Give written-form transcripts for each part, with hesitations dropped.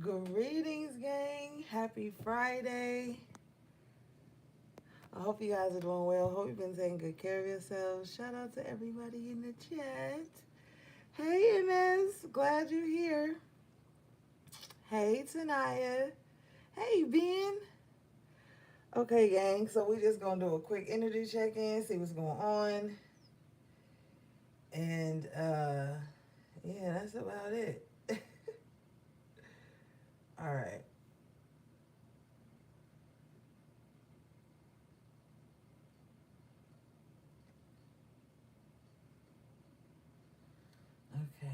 Greetings, gang. Happy Friday. I hope you guys are doing well. Hope you've been taking good care of yourselves. Shout out to everybody in the chat. Hey, MS. Glad you're here. Hey, Tanaya. Hey, Ben. Okay, gang. So we just gonna do a quick energy check-in, see what's going on, and yeah, that's about it. All right. Okay.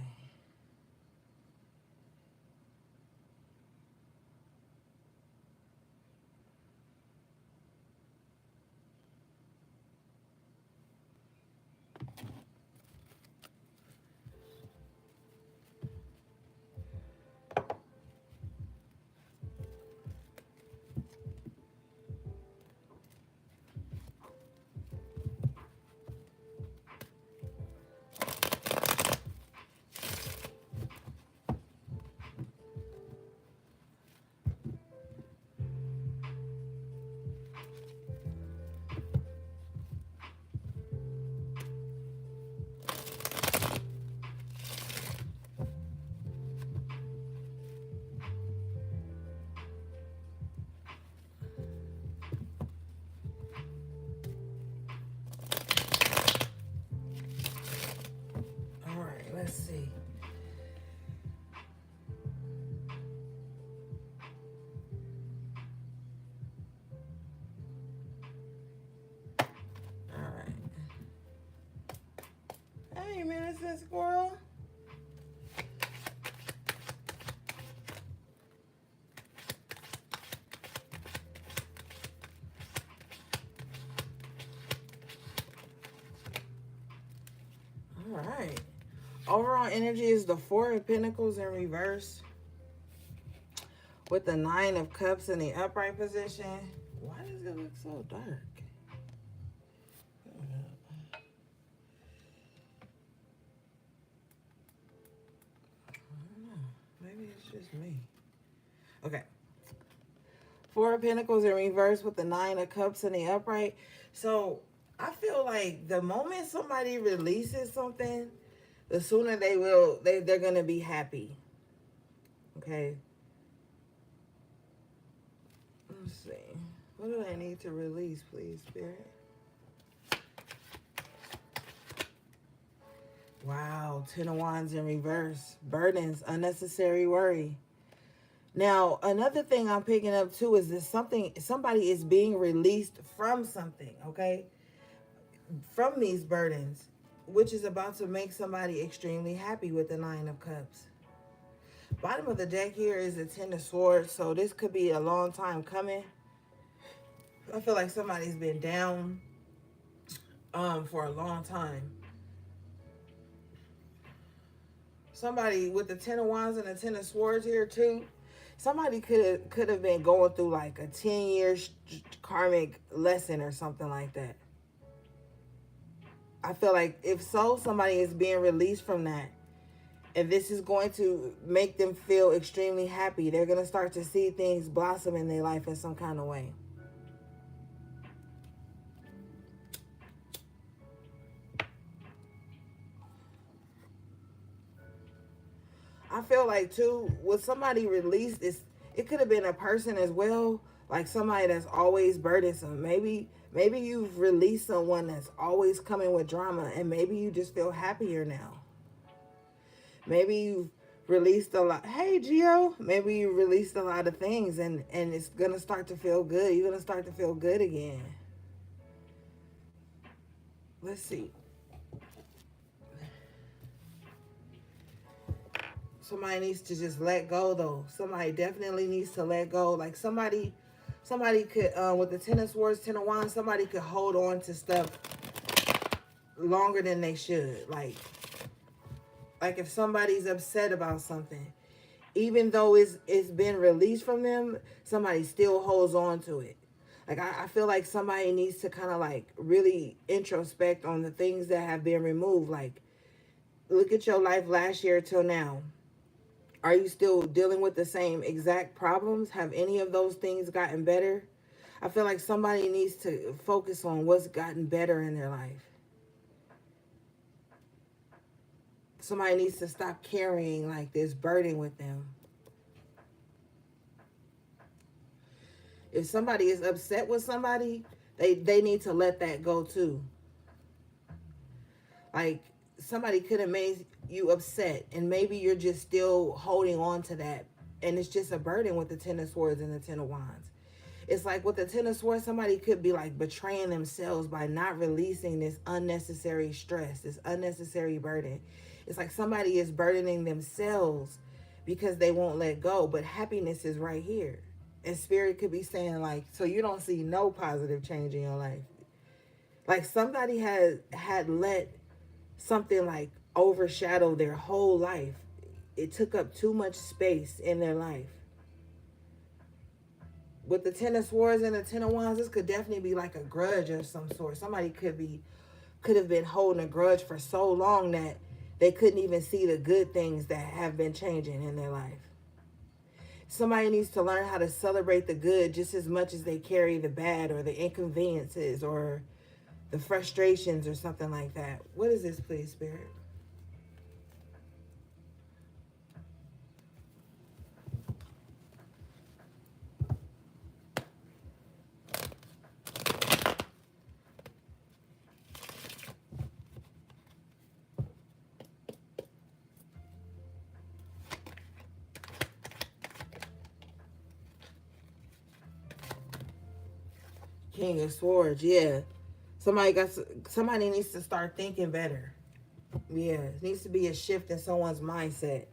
All right. Let's see. All right. Hey, Minister Squirrel. All right. Overall energy is the Four of Pentacles in reverse with the Nine of Cups in the upright position. Why does it look so dark? I don't know. Maybe it's just me. Okay. Four of Pentacles in reverse with the Nine of Cups in the upright. So I feel like the moment somebody releases something, the sooner they're gonna be happy. Okay. Let's see. What do I need to release, please, Spirit? Wow, Ten of Wands in reverse. Burdens, unnecessary worry. Now, another thing I'm picking up too is that somebody is being released from something, okay? From these burdens, which is about to make somebody extremely happy with the Nine of Cups. Bottom of the deck here is the Ten of Swords, so this could be a long time coming. I feel like somebody's been down for a long time. Somebody with the Ten of Wands and the Ten of Swords here too. Somebody could have been going through like a 10-year karmic lesson or something like that. I feel like if so, somebody is being released from that. And this is going to make them feel extremely happy. They're going to start to see things blossom in their life in some kind of way. I feel like too, with somebody released, it could have been a person as well, like somebody that's always burdensome. Maybe you've released someone that's always coming with drama, and maybe you just feel happier now. Maybe you've released a lot. Hey, Gio. Maybe you released a lot of things, and it's gonna start to feel good. You're gonna start to feel good again. Let's see. Somebody needs to just let go, though. Somebody definitely needs to let go. Like somebody could, with the Ten of Swords, Ten of Wands, somebody could hold on to stuff longer than they should. Like if somebody's upset about something, even though it's been released from them, somebody still holds on to it. Like I feel like somebody needs to kind of like really introspect on the things that have been removed. Like look at your life last year till now. Are you still dealing with the same exact problems? Have any of those things gotten better? I feel like somebody needs to focus on what's gotten better in their life. Somebody needs to stop carrying like this burden with them. If somebody is upset with somebody, they need to let that go too. Like, somebody could have made you upset, and maybe you're just still holding on to that, and it's just a burden with the Ten of Swords and the Ten of Wands. It's like with the Ten of Swords, somebody could be like betraying themselves by not releasing this unnecessary stress, this unnecessary burden. It's like somebody is burdening themselves because they won't let go, but happiness is right here. And spirit could be saying like, so you don't see no positive change in your life. Like somebody had let something like overshadow their whole life. It took up too much space in their life. With the Ten of Swords and the Ten of Wands, this could definitely be like a grudge of some sort. Somebody could have been holding a grudge for so long that they couldn't even see the good things that have been changing in their life. Somebody needs to learn how to celebrate the good just as much as they carry the bad or the inconveniences or the frustrations or something like that. What is this, please, Spirit? King of Swords, yeah. Somebody needs to start thinking better. Yeah, it needs to be a shift in someone's mindset.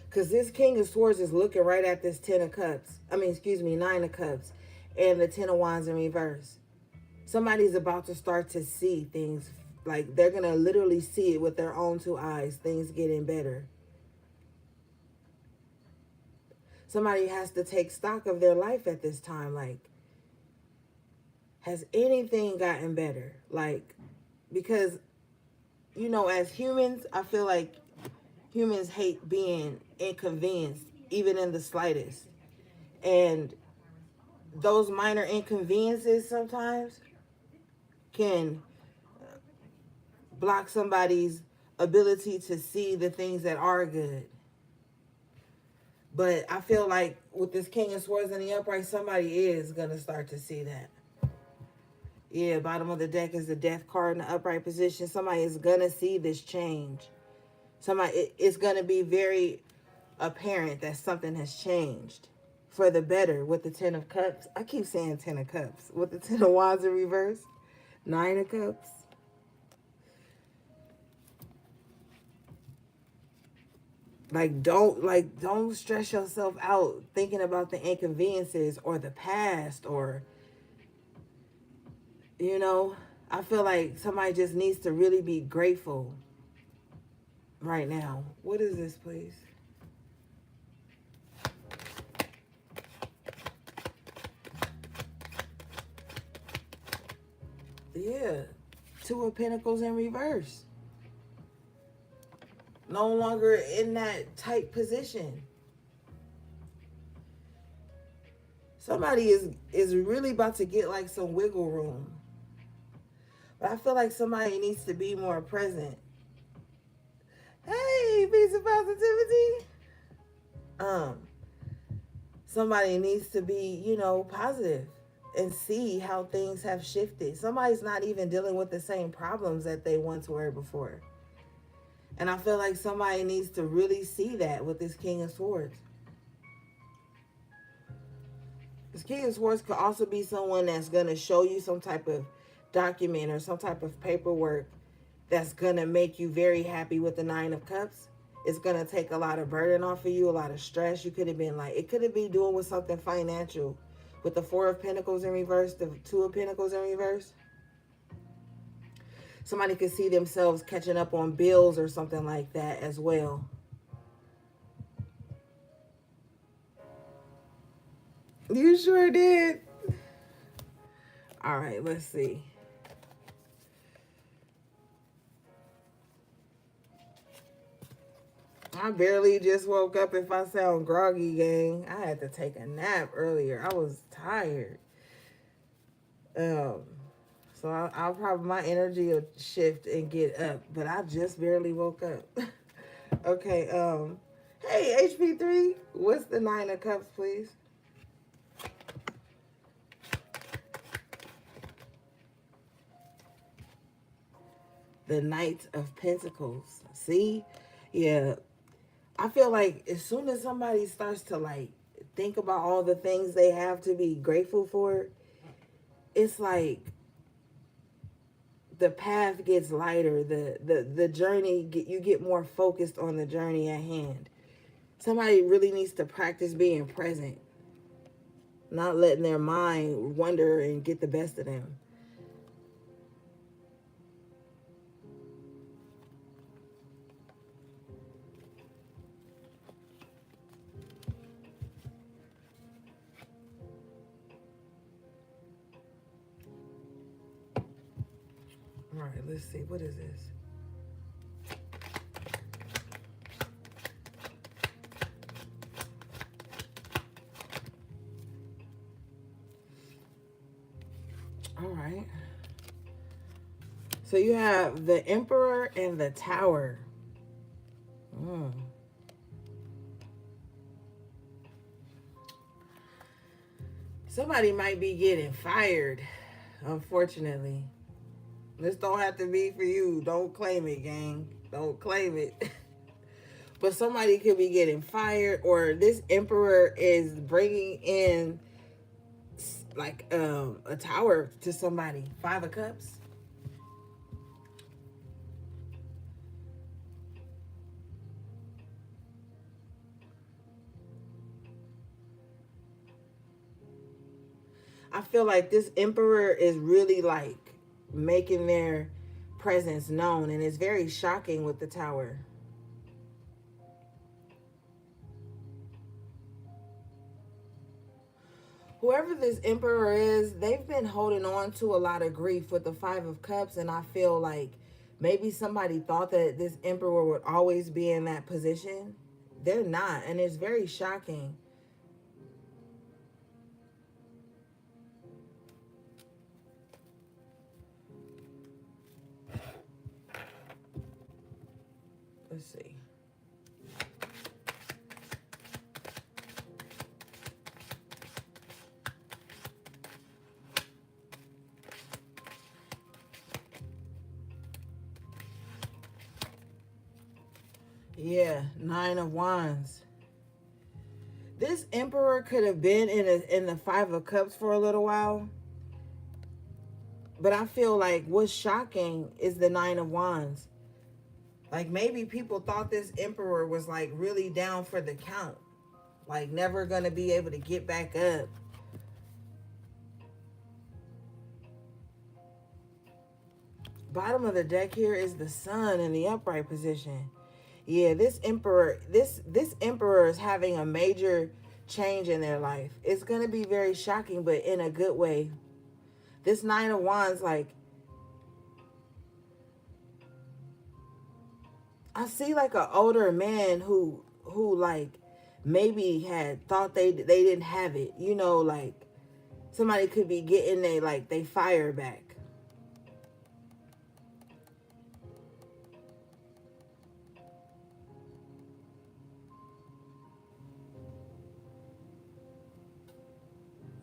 Because this King of Swords is looking right at this Ten of Cups. Nine of Cups. And the Ten of Wands in reverse. Somebody's about to start to see things. Like, they're going to literally see it with their own two eyes. Things getting better. Somebody has to take stock of their life at this time. Like, has anything gotten better? Like, because, as humans, I feel like humans hate being inconvenienced, even in the slightest. And those minor inconveniences sometimes can block somebody's ability to see the things that are good. But I feel like with this King of Swords in the upright, somebody is going to start to see that. Yeah, bottom of the deck is the Death card in the upright position. Somebody is going to see this change. It's going to be very apparent that something has changed for the better with the Ten of Cups. I keep saying Ten of Cups. With the Ten of Wands in reverse, Nine of Cups. Don't stress yourself out thinking about the inconveniences or the past or I feel like somebody just needs to really be grateful right now. What is this, please? Yeah. Two of Pentacles in reverse. No longer in that tight position. Somebody is really about to get like some wiggle room. But I feel like somebody needs to be more present. Hey, piece of positivity. Um, Somebody needs to be, positive and see how things have shifted. Somebody's not even dealing with the same problems that they once were before. And I feel like somebody needs to really see that with this King of Swords. This King of Swords could also be someone that's going to show you some type of document or some type of paperwork that's going to make you very happy with the Nine of Cups. It's going to take a lot of burden off of you, a lot of stress. You could have been it could have been doing with something financial. With the Four of Pentacles in reverse, the Two of Pentacles in reverse. Somebody could see themselves catching up on bills or something like that as well. You sure did. All right, let's see. I barely just woke up. If I sound groggy, gang, I had to take a nap earlier. I was tired. Um, so I'll probably, my energy will shift and get up, but I just barely woke up. Okay. Hey, HP3, what's the Nine of Cups, please? The Knight of Pentacles. See, yeah, I feel like as soon as somebody starts to like think about all the things they have to be grateful for, it's like the path gets lighter. The journey you get more focused on the journey at hand. Somebody really needs to practice being present, not letting their mind wander and get the best of them. All right, let's see. What is this? All right. So you have the Emperor and the Tower. Mm. Somebody might be getting fired, unfortunately. This don't have to be for you. Don't claim it, gang. Don't claim it. But somebody could be getting fired, or this Emperor is bringing in like a tower to somebody. Five of Cups. I feel like this Emperor is really like making their presence known, and it's very shocking with the Tower. Whoever this Emperor is, they've been holding on to a lot of grief with the Five of Cups, and I feel like maybe somebody thought that this Emperor would always be in that position. They're not, and it's very shocking. Let's see. Yeah, Nine of Wands. This Emperor could have been in the Five of Cups for a little while, but I feel like what's shocking is the Nine of Wands. Like maybe people thought this Emperor was like really down for the count, like never gonna be able to get back up. Bottom of the deck here is the Sun in the upright position. Yeah, this emperor is having a major change in their life. It's gonna be very shocking, but in a good way. This Nine of Wands, like I see like an older man who like maybe had thought they didn't have it. You know, like somebody could be getting they fire back.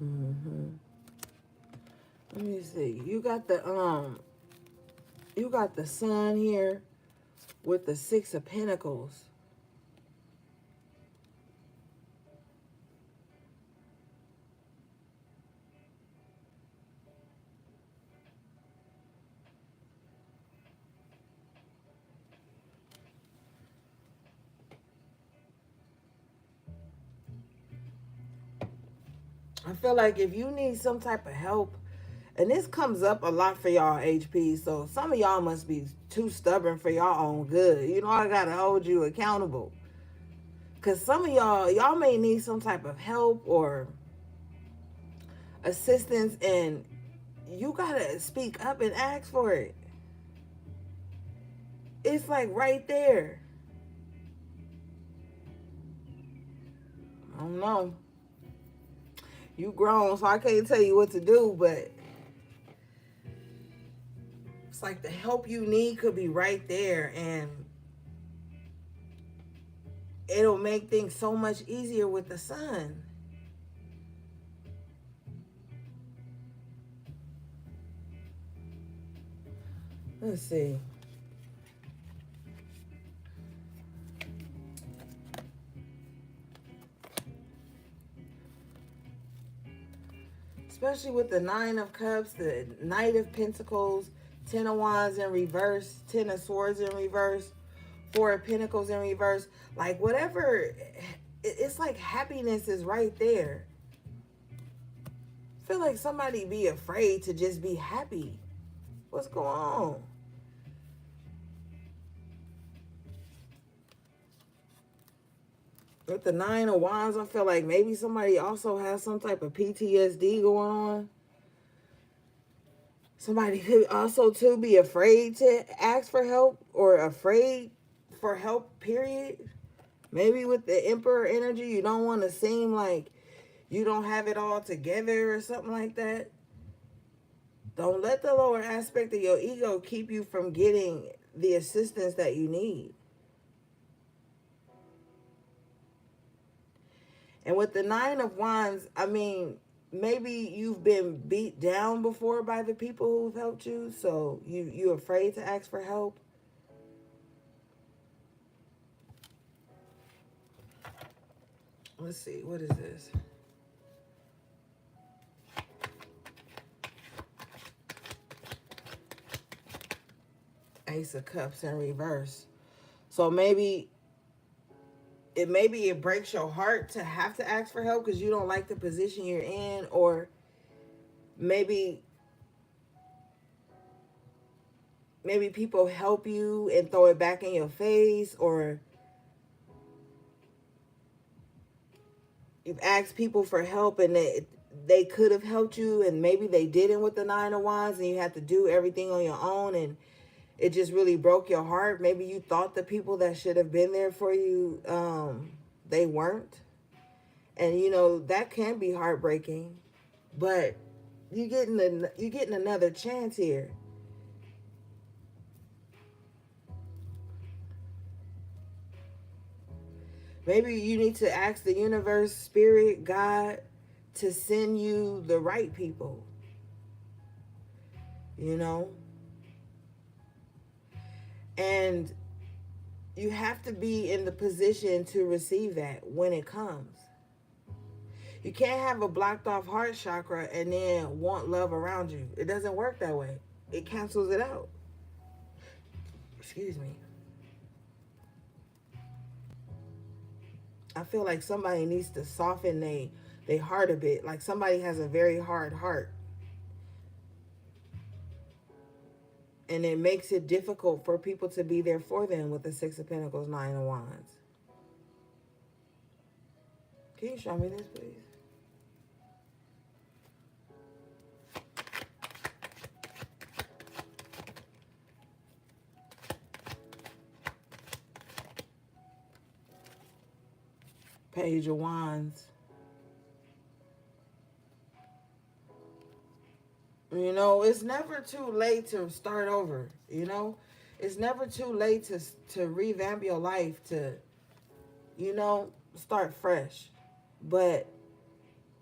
Mm-hmm. Let me see. You got the Sun here with the Six of Pentacles. I feel like if you need some type of help, and this comes up a lot for y'all HP, so some of y'all must be too stubborn for y'all own good. You know, I gotta hold you accountable. Cause some of y'all may need some type of help or assistance, and you gotta speak up and ask for it. It's like right there. I don't know. You grown, so I can't tell you what to do, but it's like the help you need could be right there, and it'll make things so much easier with the sun. Let's see. Especially with the Nine of Cups, the Knight of Pentacles, Ten of Wands in reverse, Ten of Swords in reverse, Four of Pentacles in reverse. Like whatever, it's like happiness is right there. I feel like somebody be afraid to just be happy. What's going on? With the Nine of Wands, I feel like maybe somebody also has some type of PTSD going on. Somebody could also too be afraid to ask for help or afraid for help, period. Maybe with the Emperor energy, you don't want to seem like you don't have it all together or something like that. Don't let the lower aspect of your ego keep you from getting the assistance that you need. And with the Nine of Wands, I mean, maybe you've been beat down before by the people who've helped you, so you're afraid to ask for help. Let's see, what is this? Ace of Cups in reverse. So maybe it breaks your heart to have to ask for help because you don't like the position you're in, or maybe people help you and throw it back in your face, or you've asked people for help and they could have helped you and maybe they didn't with the Nine of Wands, and you had to do everything on your own, and it just really broke your heart. Maybe you thought the people that should have been there for you, they weren't. And you know, that can be heartbreaking. But you getting another chance here. Maybe you need to ask the universe, spirit, God, to send you the right people. You know? And you have to be in the position to receive that when it comes. You can't have a blocked off heart chakra and then want love around you. It doesn't work that way. It cancels it out. Excuse me. I feel like somebody needs to soften they heart a bit. Like somebody has a very hard heart. And it makes it difficult for people to be there for them with the Six of Pentacles, Nine of Wands. Can you show me this, please? Page of Wands. You know, it's never too late to start over. You know, it's never too late to revamp your life, to, you know, start fresh. But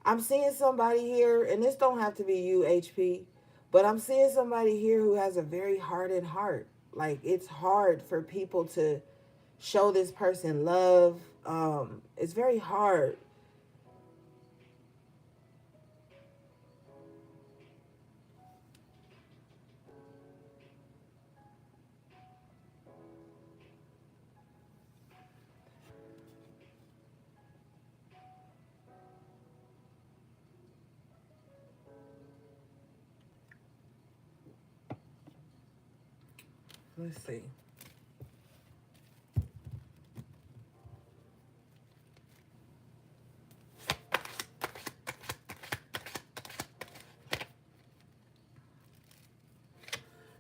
I'm seeing somebody here, and this don't have to be you, HP, but I'm seeing somebody here who has a very hardened heart. Like, it's hard for people to show this person love. It's very hard. Let's see.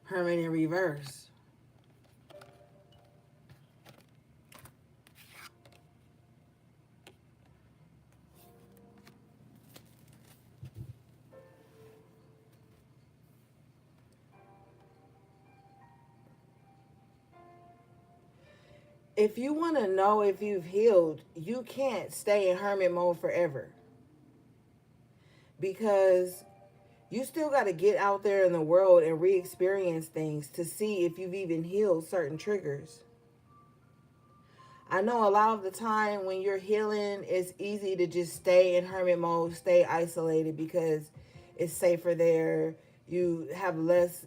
Hermit in reverse. if you want to know if you've healed, you can't stay in hermit mode forever, because you still got to get out there in the world and re-experience things to see if you've even healed certain triggers. I know a lot of the time when you're healing, it's easy to just stay in hermit mode, stay isolated because it's safer there. You have less,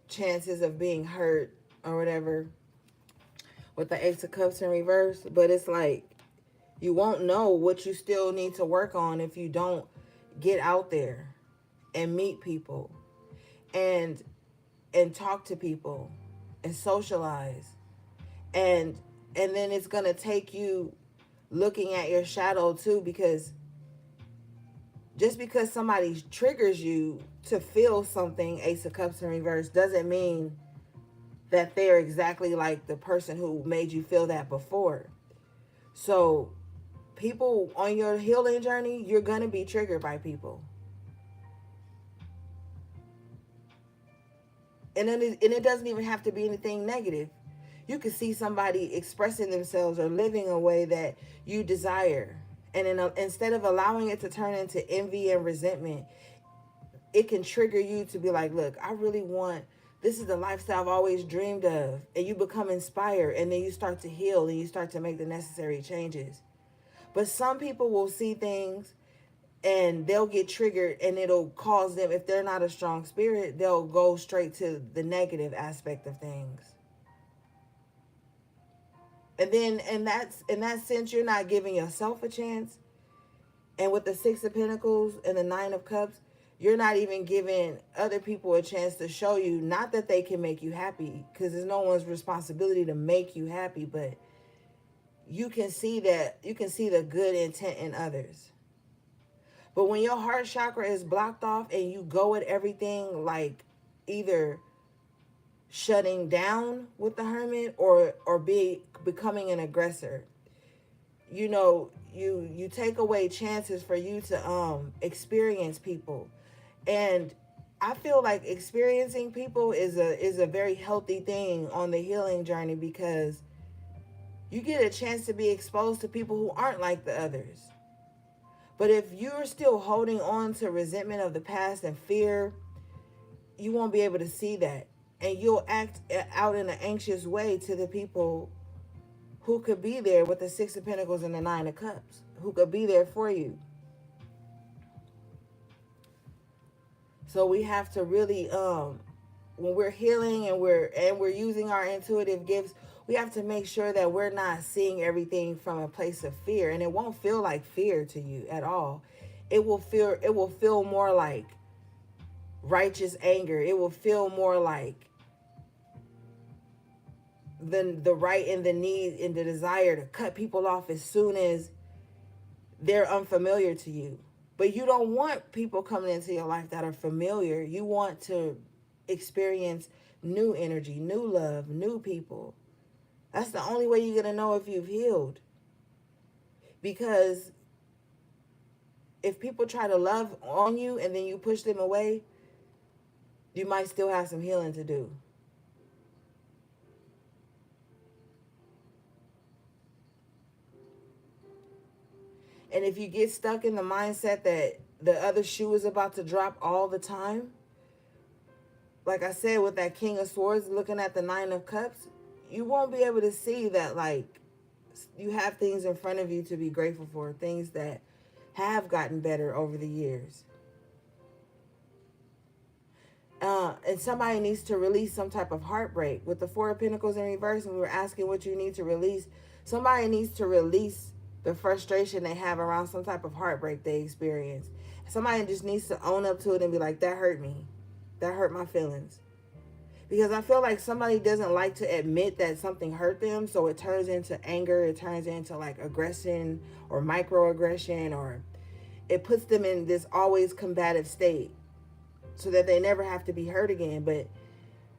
chances of being hurt or whatever with the Ace of Cups in reverse. But it's like you won't know what you still need to work on if you don't get out there and meet people and talk to people and socialize. And then it's going to take you looking at your shadow too, because just because somebody triggers you to feel something, Ace of Cups in reverse, doesn't mean that they're exactly like the person who made you feel that before. So people on your healing journey, you're going to be triggered by people. And it doesn't even have to be anything negative. You could see somebody expressing themselves or living a way that you desire. And instead of allowing it to turn into envy and resentment, it can trigger you to be like, look, I really want, this is the lifestyle I've always dreamed of. And you become inspired, and then you start to heal and you start to make the necessary changes. But some people will see things and they'll get triggered, and it'll cause them, if they're not a strong spirit, they'll go straight to the negative aspect of things. And then in that sense, you're not giving yourself a chance. And with the Six of Pentacles and the Nine of Cups, you're not even giving other people a chance to show you, not that they can make you happy, because it's no one's responsibility to make you happy, but you can see the good intent in others. But when your heart chakra is blocked off and you go at everything like either shutting down with the hermit or becoming an aggressor, you take away chances for you to experience people. And I feel like experiencing people is a very healthy thing on the healing journey, because you get a chance to be exposed to people who aren't like the others. But if you're still holding on to resentment of the past and fear, you won't be able to see that. And you'll act out in an anxious way to the people who could be there with the Six of Pentacles and the Nine of Cups, who could be there for you. So we have to really, when we're healing and we're using our intuitive gifts, we have to make sure that we're not seeing everything from a place of fear. And it won't feel like fear to you at all. It will feel more like righteous anger. It will feel more like the right and the need and the desire to cut people off as soon as they're unfamiliar to you. But you don't want people coming into your life that are familiar. You want to experience new energy, new love, new people. That's the only way you're going to know if you've healed. Because if people try to love on you and then you push them away, you might still have some healing to do. And if you get stuck in the mindset that the other shoe is about to drop all the time, like I said, with that King of Swords looking at the Nine of Cups, you won't be able to see that, like, you have things in front of you to be grateful for, things that have gotten better over the years. And somebody needs to release some type of heartbreak. With the Four of Pentacles in reverse, and we were asking what you need to release, somebody needs to release the frustration they have around some type of heartbreak they experience. Somebody just needs to own up to it and be like, that hurt me. That hurt my feelings. Because I feel like somebody doesn't like to admit that something hurt them, so it turns into anger, it turns into like aggression or microaggression, or it puts them in this always combative state so that they never have to be hurt again. But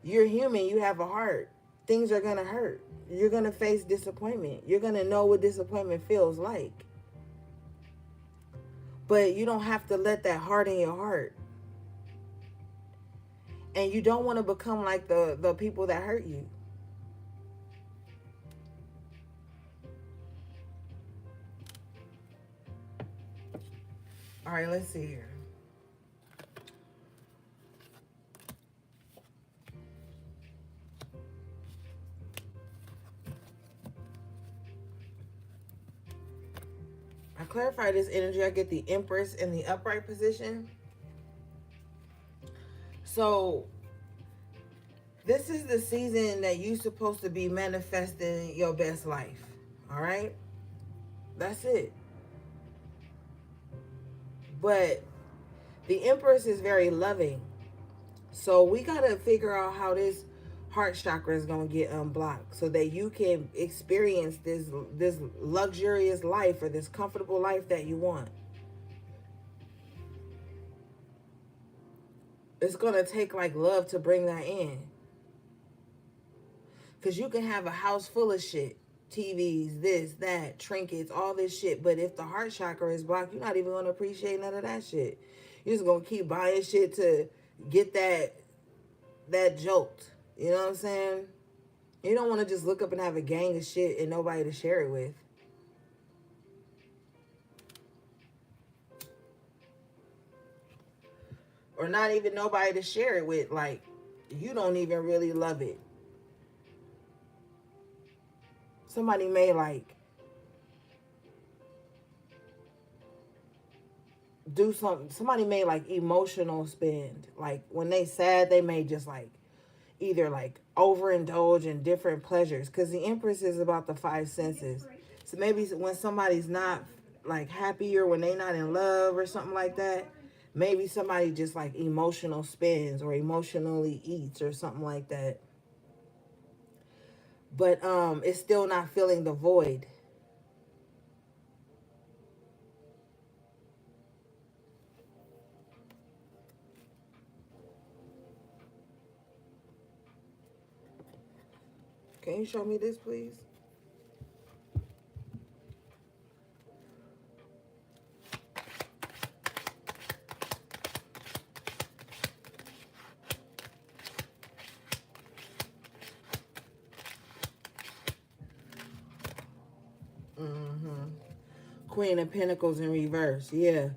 you're human, you have a heart. Things are going to hurt. You're going to face disappointment. You're going to know what disappointment feels like. But you don't have to let that harden your heart. And you don't want to become like the people that hurt you. All right, let's see here. I clarify this energy. I get the Empress in the upright position. So this is the season that you're supposed to be manifesting your best life. All right? That's it. But the Empress is very loving. So we got to figure out how this heart chakra is going to get unblocked so that you can experience this luxurious life or this comfortable life that you want. It's going to take like love to bring that in. Because you can have a house full of shit. TVs, this, that, trinkets, all this shit. But if the heart chakra is blocked, you're not even going to appreciate none of that shit. You're just going to keep buying shit to get that jolt. You know what I'm saying? You don't want to just look up and have a gang of shit and nobody to share it with. Or not even nobody to share it with. Like, you don't even really love it. Somebody may like do something. Somebody may like emotional spend. Like when they sad, they may just like either like overindulge in different pleasures. Because the Empress is about the five senses. So maybe when somebody's not like happy or when they not in love or something like that, maybe somebody just like emotional spends or emotionally eats or something like that. But it's still not filling the void. Can you show me this, please? Mm-hmm. Queen of Pentacles in reverse. Yeah.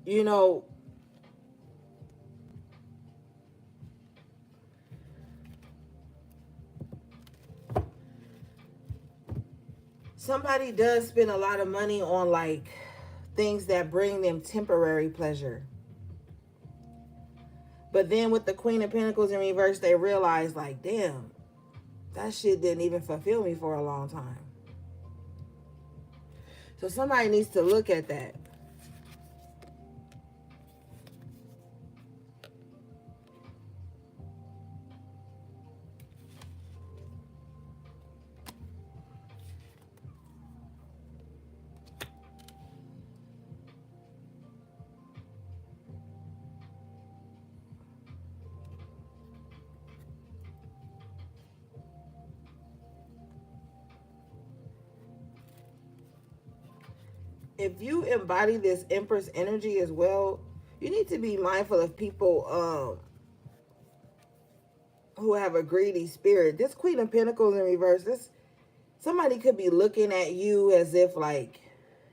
You know, somebody does spend a lot of money on like things that bring them temporary pleasure. But then with the Queen of Pentacles in reverse, they realize like, damn, that shit didn't even fulfill me for a long time. So somebody needs to look at that. If you embody this Empress energy as well, you need to be mindful of people who have a greedy spirit. This Queen of Pentacles in reverse, this somebody could be looking at you as if like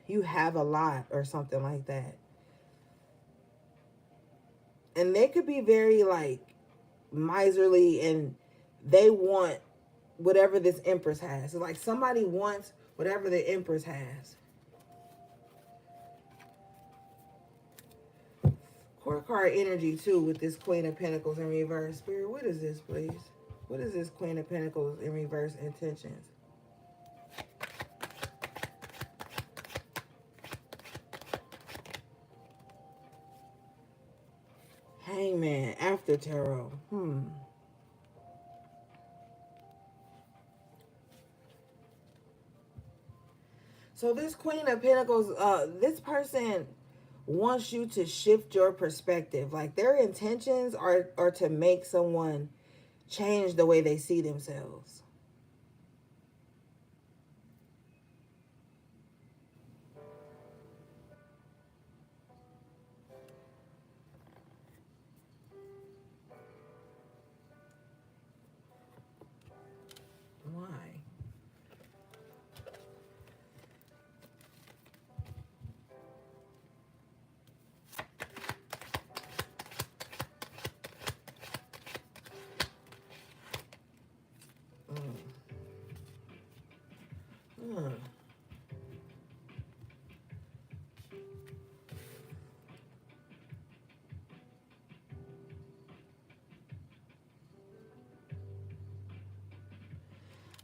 you have a lot or something like that. And they could be very like miserly and they want whatever this Empress has. It's like somebody wants whatever the Empress has. Court card energy too with this Queen of Pentacles in reverse. Spirit, what is this, please? What is this Queen of Pentacles in reverse intentions? Hangman after tarot. So this Queen of Pentacles, this person wants you to shift your perspective. Like their intentions are to make someone change the way they see themselves. Why? Hmm.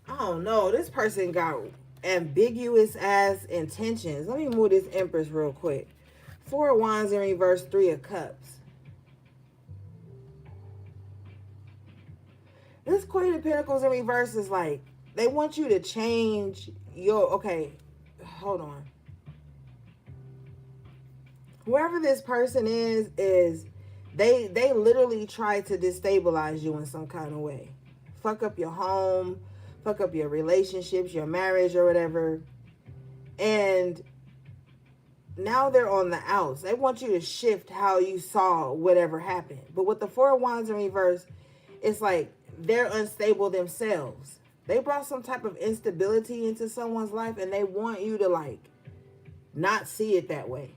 I don't know. This person got ambiguous ass intentions. Let me move this Empress real quick. Four of Wands in reverse, Three of Cups. This Queen of Pentacles in reverse is like, they want you to change your, okay, hold on. Whoever this person is they literally try to destabilize you in some kind of way. Fuck up your home, fuck up your relationships, your marriage or whatever. And now they're on the outs. They want you to shift how you saw whatever happened. But with the Four of Wands in reverse, it's like they're unstable themselves. They brought some type of instability into someone's life and they want you to like not see it that way.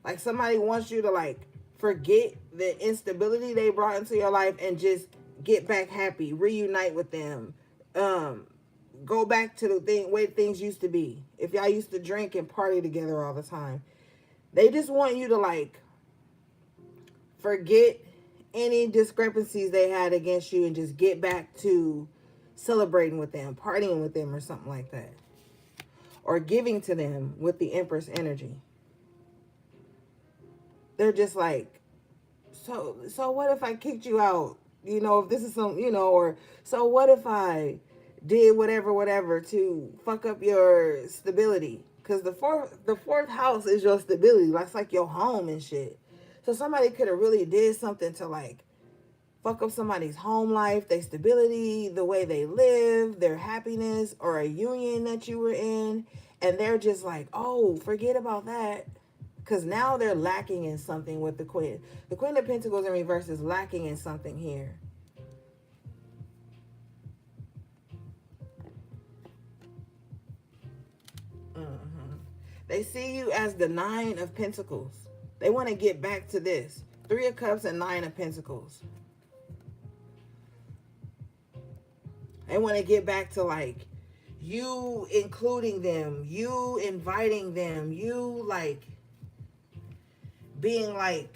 Like somebody wants you to like forget the instability they brought into your life and just get back happy, reunite with them, go back to the way things used to be. If y'all used to drink and party together all the time, they just want you to like forget any discrepancies they had against you and just get back to celebrating with them, partying with them or something like that. Or giving to them with the Empress energy. They're just like, so what if I kicked you out? You know, if this is some, you know, or so what if I did whatever to fuck up your stability? Because the fourth house is your stability. That's like your home and shit. So somebody could have really did something to like fuck up somebody's home life, their stability, the way they live, their happiness, or a union that you were in. And they're just like, oh, forget about that. Because now they're lacking in something with the Queen. The Queen of Pentacles in reverse is lacking in something here. They see you as the Nine of Pentacles. They want to get back to this. Three of Cups and Nine of Pentacles. They want to get back to like you including them, you inviting them, you like being like,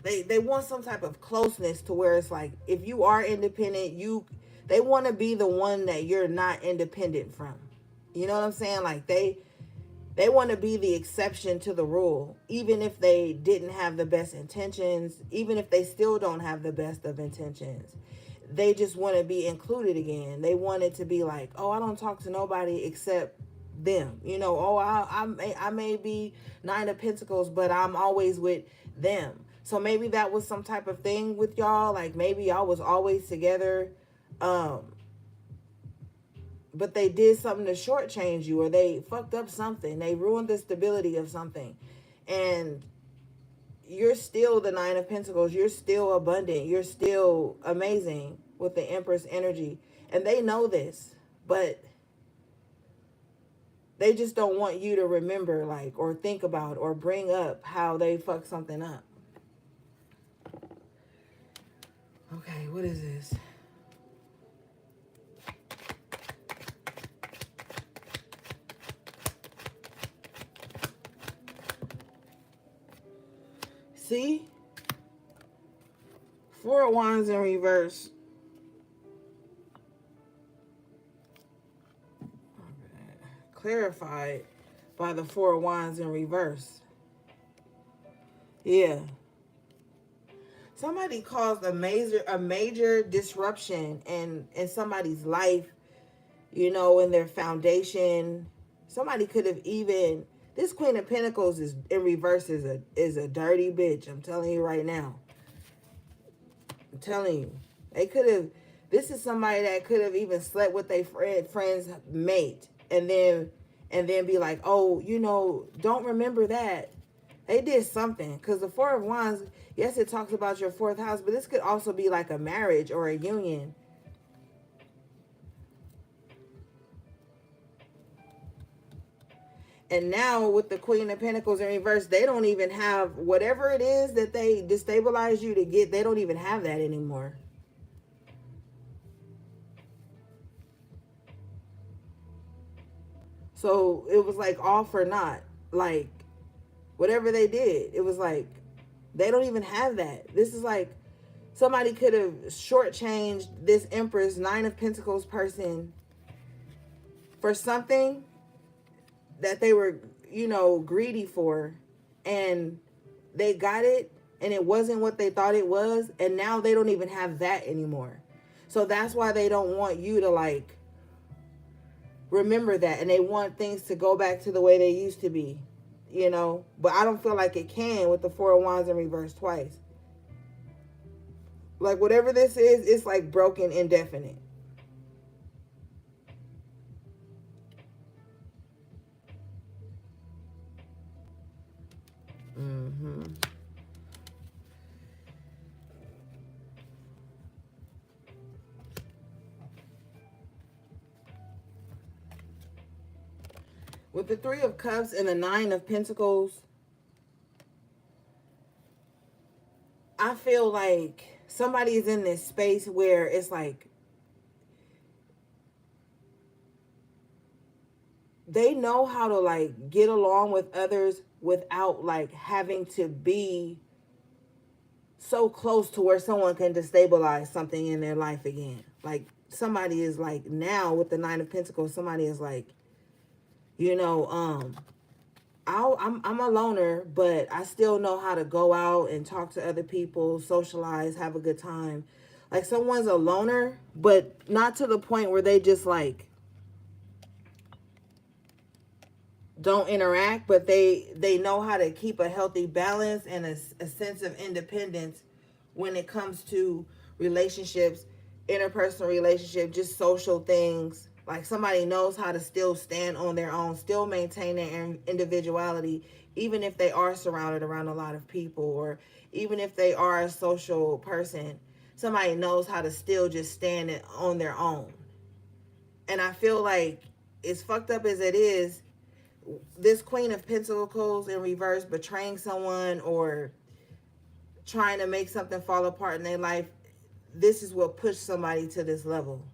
they want some type of closeness to where it's like if you are independent, they want to be the one that you're not independent from. You know what I'm saying? Like they want to be the exception to the rule, even if they didn't have the best intentions, even if they still don't have the best of intentions. They just want to be included again. They want it to be like, oh, I don't talk to nobody except them. You know, oh, I may be Nine of Pentacles, but I'm always with them. So maybe that was some type of thing with y'all. Like maybe y'all was always together. But they did something to shortchange you, or they fucked up something. They ruined the stability of something. And you're still the Nine of Pentacles. You're still abundant. You're still amazing with the Empress energy. And they know this, but they just don't want you to remember, like, or think about, or bring up how they fucked something up. Okay, what is this? See? Four of Wands in reverse. Clarified by the Four of Wands in reverse. Yeah. Somebody caused a major disruption in somebody's life, you know, in their foundation. Somebody could have even, this Queen of Pentacles is in reverse is a dirty bitch. I'm telling you right now. I'm telling you. They could have, this is somebody that could have even slept with their friend's mate and then be like, oh, you know, don't remember that. They did something. Because the Four of Wands, yes, it talks about your fourth house, but this could also be like a marriage or a union. And now with the Queen of Pentacles in reverse, they don't even have whatever it is that they destabilize you to get. They don't even have that anymore. So it was like all for naught. Like whatever they did, it was like they don't even have that. This is like somebody could have shortchanged this Empress, Nine of Pentacles person for something that they were, greedy for, and they got it, and it wasn't what they thought it was, and now they don't even have that anymore. So that's why they don't want you to like remember that, and they want things to go back to the way they used to be, but I don't feel like it can with the Four of Wands in reverse twice. Like whatever this is, it's like broken, indefinite. Mm-hmm. With the Three of Cups and the Nine of Pentacles, I feel like somebody is in this space where it's like they know how to like get along with others without like having to be so close to where someone can destabilize something in their life again. Like somebody is like now with the Nine of Pentacles, somebody is like, I'm a loner, but I still know how to go out and talk to other people, socialize, have a good time. Like someone's a loner, but not to the point where they just like don't interact, but they know how to keep a healthy balance and a sense of independence when it comes to relationships, interpersonal relationship, just social things. Like somebody knows how to still stand on their own, still maintain their individuality, even if they are surrounded around a lot of people, or even if they are a social person. Somebody knows how to still just stand on their own. And I feel like, as fucked up as it is, this Queen of Pentacles in reverse betraying someone or trying to make something fall apart in their life, this is what pushed somebody to this level.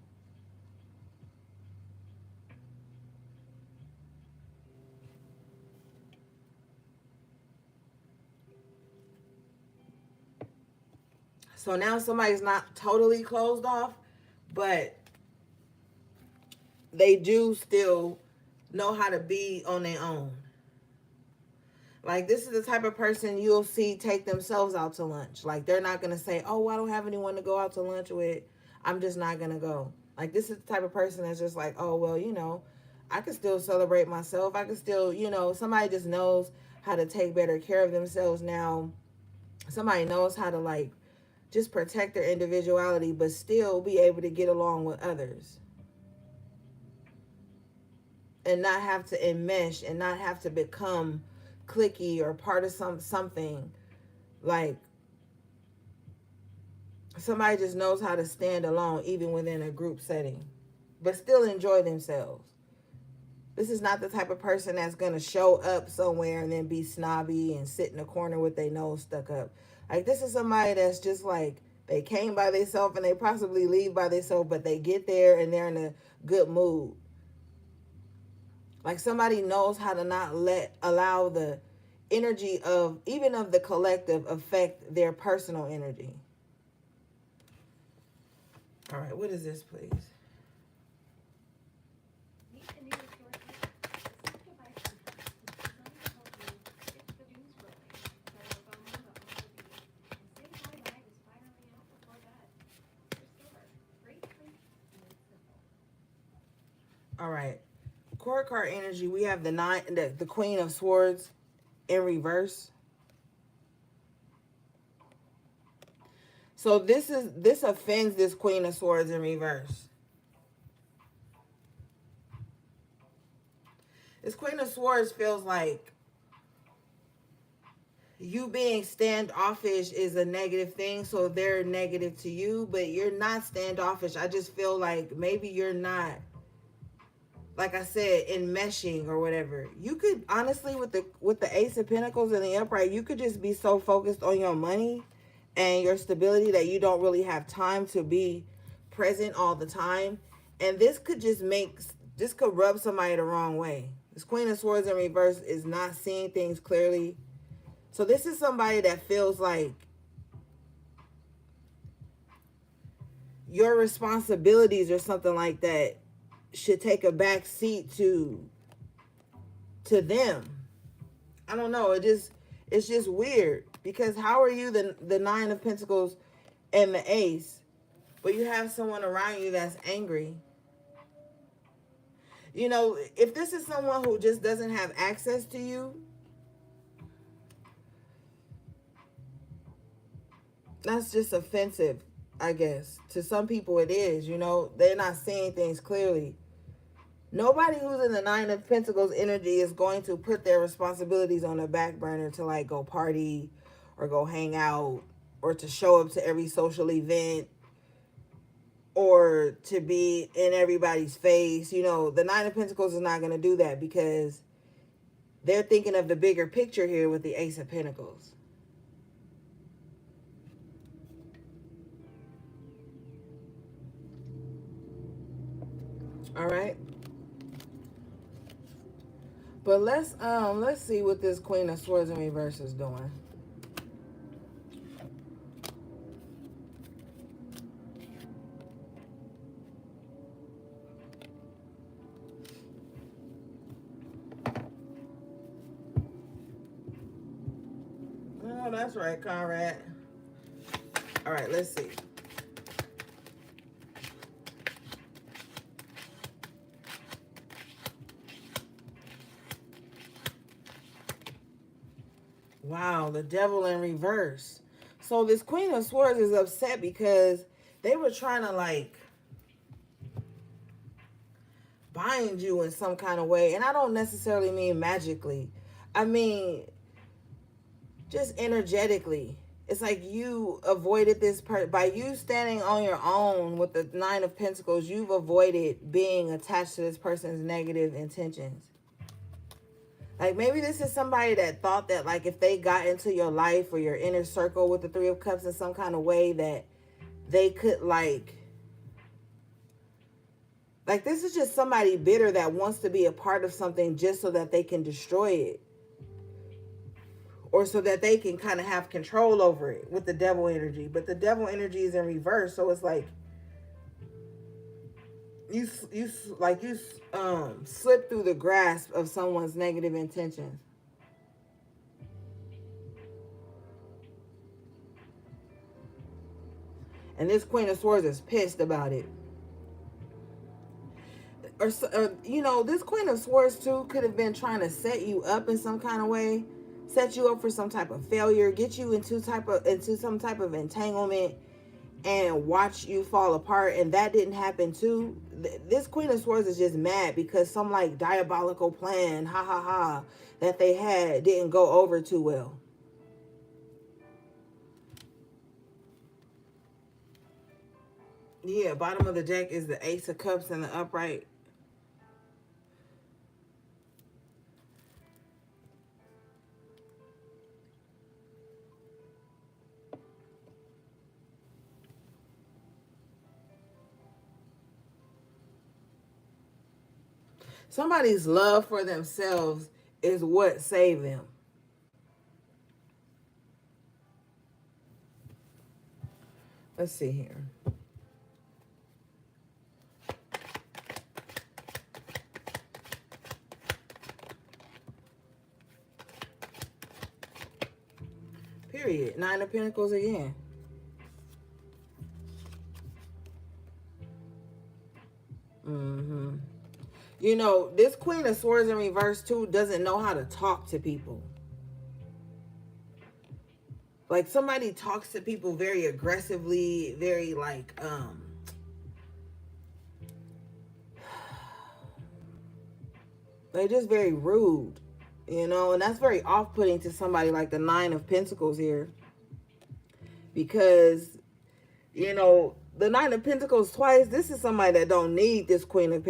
So now somebody's not totally closed off, but they do still know how to be on their own. Like this is the type of person you'll see take themselves out to lunch. Like they're not going to say, oh, I don't have anyone to go out to lunch with, I'm just not going to go. Like this is the type of person that's just like, oh, well, I can still celebrate myself. I can still, somebody just knows how to take better care of themselves now. Somebody knows how to like just protect their individuality, but still be able to get along with others and not have to enmesh and not have to become cliquey or part of something. Like somebody just knows how to stand alone even within a group setting, but still enjoy themselves. This is not the type of person that's going to show up somewhere and then be snobby and sit in a corner with their nose stuck up. Like this is somebody that's just like, they came by themselves and they possibly leave by themselves, but they get there and they're in a good mood. Like somebody knows how to not allow the energy of even of the collective affect their personal energy. All right, what is this, please? All right. Court card energy, we have the Queen of Swords in reverse. So this offends this Queen of Swords in reverse. This Queen of Swords feels like you being standoffish is a negative thing, so they're negative to you, but you're not standoffish. I just feel like maybe you're not, like I said, enmeshing or whatever. You could honestly, with the Ace of Pentacles and the upright, you could just be so focused on your money and your stability that you don't really have time to be present all the time. And this could just make This could rub somebody the wrong way. This Queen of Swords in reverse is not seeing things clearly. So this is somebody that feels like your responsibilities or something like that should take a back seat to them. I don't know. It's just weird because how are you the Nine of Pentacles and the Ace, but you have someone around you that's angry? You know, if this is someone who just doesn't have access to you, that's just offensive, I guess. To some people it is, you know, they're not seeing things clearly. Nobody who's in the Nine of Pentacles energy is going to put their responsibilities on the back burner to like go party or go hang out or to show up to every social event or to be in everybody's face. You know, the Nine of Pentacles is not going to do that because they're thinking of the bigger picture here with the Ace of Pentacles. All right. But let's see what this Queen of Swords in reverse is doing. Oh, that's right, Conrad. All right, let's see. Wow, the Devil in reverse. So this Queen of Swords is upset because they were trying to like bind you in some kind of way. And I don't necessarily mean magically. I mean just energetically. It's like you avoided this by you standing on your own with the Nine of Pentacles, you've avoided being attached to this person's negative intentions. Like maybe this is somebody that thought that like if they got into your life or your inner circle with the Three of Cups in some kind of way that they could like this is just somebody bitter that wants to be a part of something just so that they can destroy it. Or so that they can kind of have control over it with the Devil energy. But the Devil energy is in reverse, so it's like you slip through the grasp of someone's negative intentions. And this Queen of Swords is pissed about it. Or you know, this Queen of Swords too could have been trying to set you up in some kind of way, set you up for some type of failure, get you into some type of entanglement, and watch you fall apart. And that didn't happen too. This Queen of Swords is just mad because some like diabolical plan, ha ha ha, that they had didn't go over too well. Yeah, bottom of the deck is the Ace of Cups and the upright. Somebody's love for themselves is what saved them. Let's see here. Period. Nine of Pentacles again. Mm-hmm. You know, this Queen of Swords in reverse too doesn't know how to talk to people. Like somebody talks to people very aggressively, very like they're just very rude, you know, and that's very off-putting to somebody like the Nine of Pentacles here. Because, you know, the Nine of Pentacles twice, this is somebody that don't need this Queen of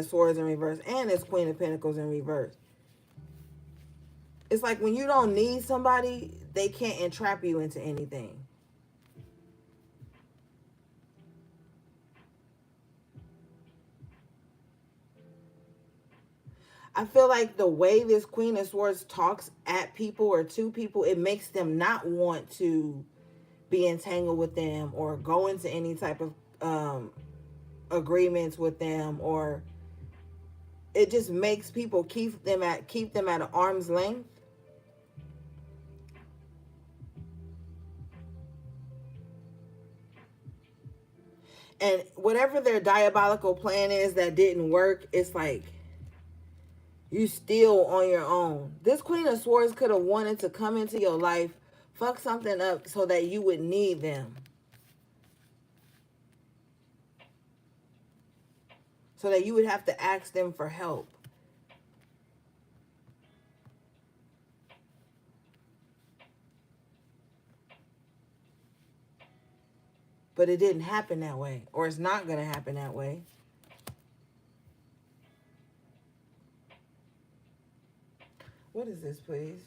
Swords in reverse and this Queen of Pentacles in reverse. It's like when you don't need somebody, they can't entrap you into anything. I feel like the way this Queen of Swords talks at people or to people, it makes them not want to be entangled with them or go into any type of agreements with them, or it just makes people keep them at an arm's length. And whatever their diabolical plan is that didn't work, it's like you still on your own. This Queen of Swords could have wanted to come into your life, fuck something up so that you would need them. So that you would have to ask them for help. But it didn't happen that way. Or it's not going to happen that way. What is this, please?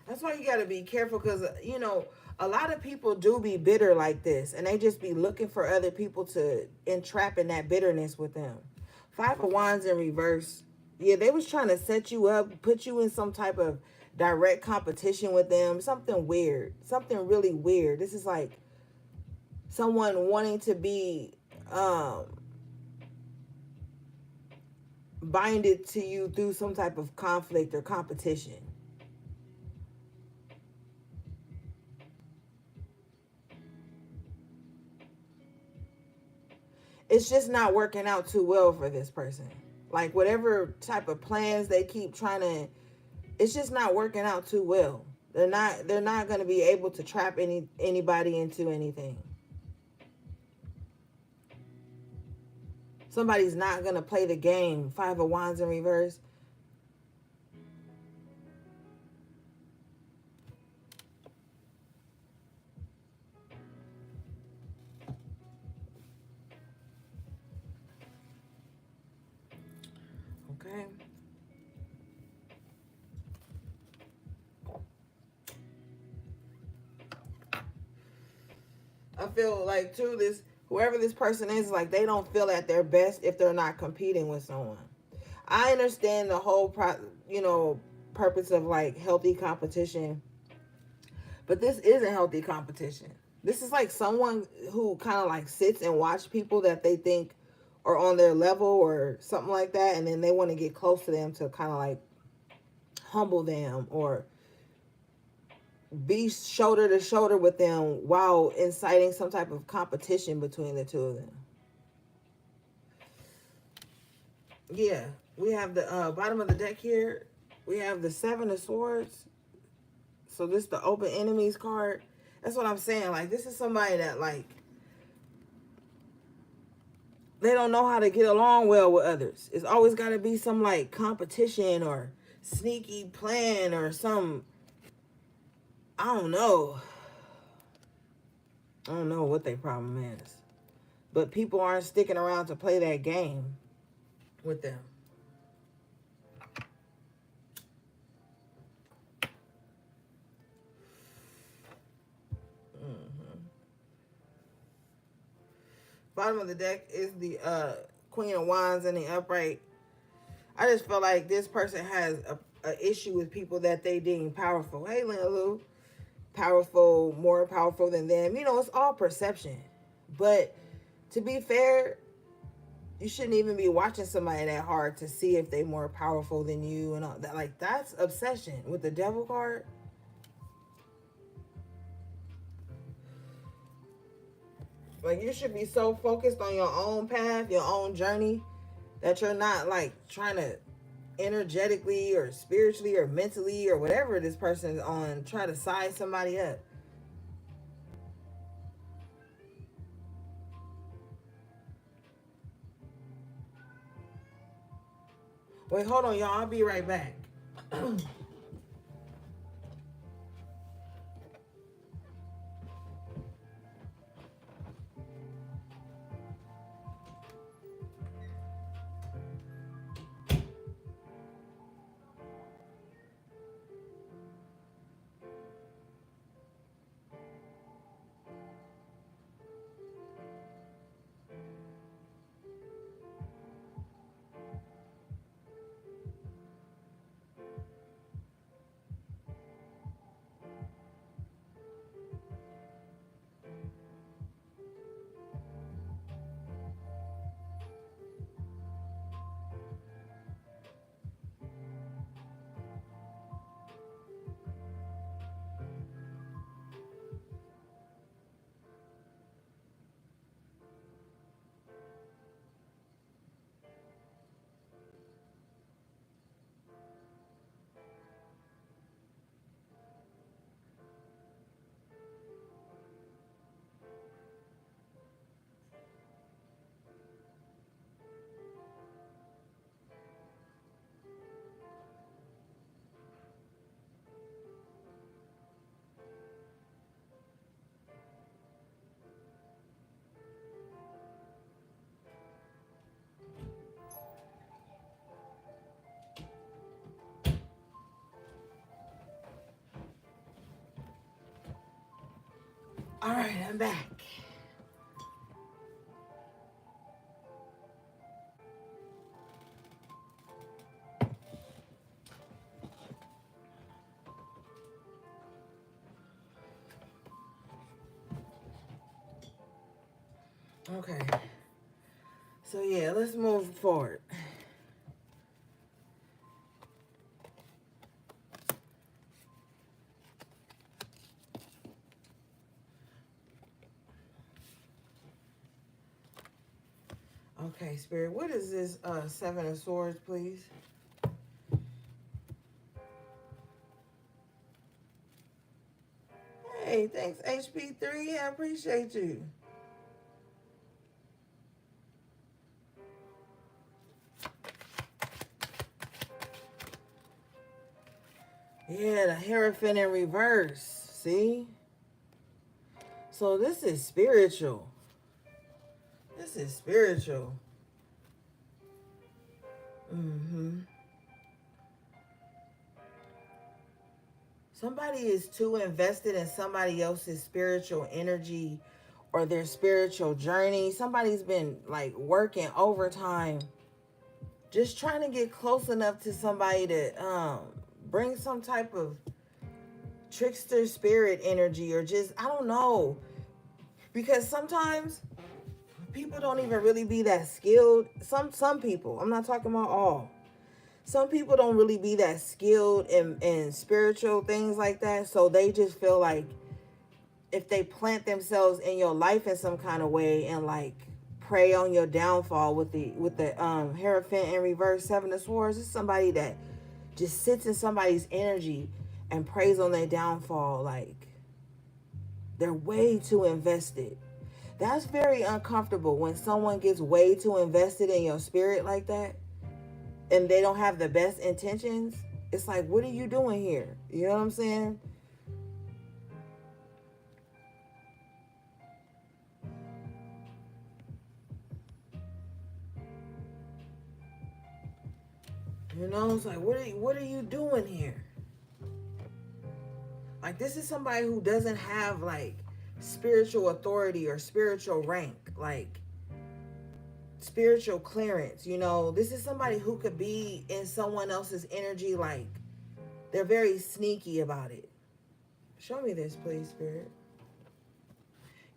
That's why you got to be careful because, you know, a lot of people do be bitter like this. And they just be looking for other people to entrap in that bitterness with them. Five of Wands in reverse. Yeah, they was trying to set you up, put you in some type of direct competition with them. Something weird. Something really weird. This is like someone wanting to be binded to you through some type of conflict or competition. It's just not working out too well for this person. Like whatever type of plans they keep trying to, it's just not working out too well. They're not going to be able to trap anybody into anything. Somebody's not going to play the game. Five of Wands in reverse. Okay. I feel like too, this whoever this person is, like they don't feel at their best if they're not competing with someone. I understand the whole purpose of like healthy competition, but this isn't healthy competition. This is like someone who kind of like sits and watch people that they think are on their level or something like that, and then they want to get close to them to kind of like humble them or be shoulder to shoulder with them while inciting some type of competition between the two of them. Yeah, we have the bottom of the deck here. We have the Seven of Swords. So this is the open enemies card. That's what I'm saying. Like this is somebody that like they don't know how to get along well with others. It's always got to be some like competition or sneaky plan or some, I don't know. I don't know what their problem is. But people aren't sticking around to play that game with them. Mm-hmm. Bottom of the deck is the Queen of Wands in the upright. I just feel like this person has a issue with people that they deem powerful. Hey, Lulu. Powerful, more powerful than them. You know, it's all perception. But to be fair, you shouldn't even be watching somebody that hard to see if they more powerful than you and all that. Like that's obsession with the devil card. Like you should be so focused on your own path, your own journey, that you're not like trying to energetically or spiritually or mentally or whatever this person is on try to size somebody up. Wait, hold on, y'all. I'll be right back. right, I'm back. Okay. So yeah, let's move forward. Okay, Spirit, what is this Seven of Swords, please? Hey, thanks, HP3. I appreciate you. Yeah, the Hierophant in reverse. See? So this is spiritual. This is spiritual. Mm-hmm. Somebody is too invested in somebody else's spiritual energy or their spiritual journey. Somebody's been like working overtime, just trying to get close enough to somebody to bring some type of trickster spirit energy, or just, I don't know. Because sometimes people don't even really be that skilled. Some people, I'm not talking about all. Some people don't really be that skilled in spiritual things like that. So they just feel like if they plant themselves in your life in some kind of way and like prey on your downfall with the Hierophant in reverse, Seven of Swords, it's somebody that just sits in somebody's energy and preys on their downfall. Like they're way too invested. That's very uncomfortable when someone gets way too invested in your spirit like that and they don't have the best intentions. It's like, what are you doing here? You know what I'm saying? You know, it's like, what are you doing here? Like, this is somebody who doesn't have like spiritual authority or spiritual rank, like spiritual clearance. You know, this is somebody who could be in someone else's energy, like they're very sneaky about it. Show me this, please, Spirit.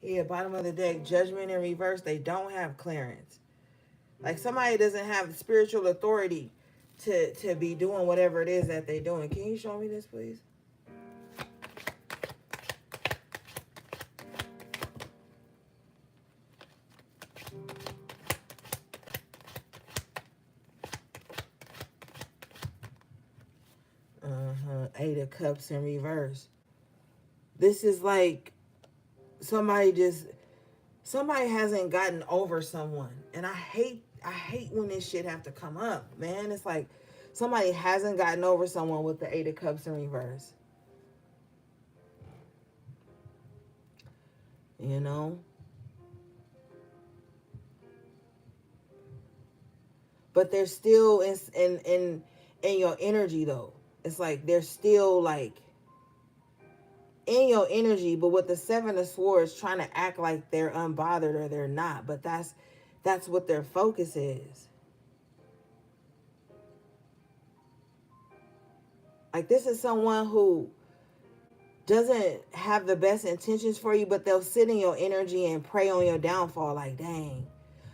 Yeah, bottom of the deck, Judgment in reverse. They don't have clearance. Like somebody doesn't have spiritual authority to be doing whatever it is that they're doing. Can you show me this, please? Eight of Cups in reverse. This is like somebody hasn't gotten over someone. And I hate when this shit have to come up, man. It's like somebody hasn't gotten over someone with the Eight of Cups in reverse. You know? But they're still in your energy though. It's like they're still like in your energy, but with the Seven of Swords trying to act like they're unbothered or they're not. But that's what their focus is. Like this is someone who doesn't have the best intentions for you, but they'll sit in your energy and prey on your downfall. Like, dang,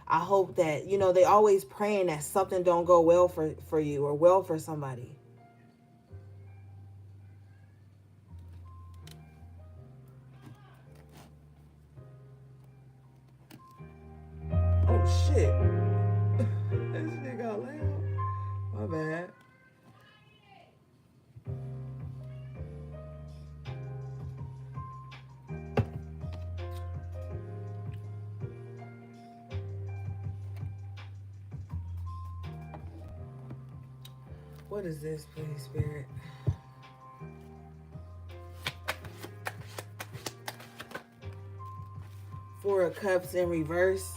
I hope that, you know, they always praying that something don't go well for you or well for somebody. Oh shit. This shit got loud. My bad. What is this, please, Spirit? Four of Cups in reverse.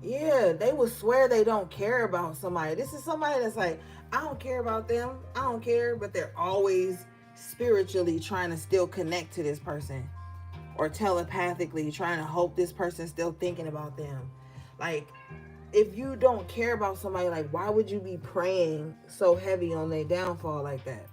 Yeah, they will swear they don't care about somebody. This is somebody that's like, I don't care about them. I don't care, but they're always spiritually trying to still connect to this person. or telepathically trying to hope this person's still thinking about them. Like, if you don't care about somebody, like, why would you be praying so heavy on their downfall like that?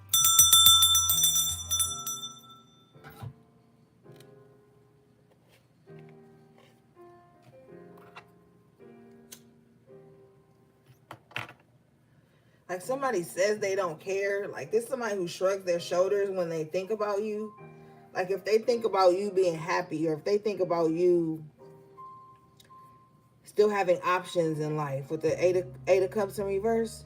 Like, somebody says they don't care. Like, this somebody who shrugs their shoulders when they think about you. Like, if they think about you being happy, or if they think about you still having options in life, with the eight of cups in reverse,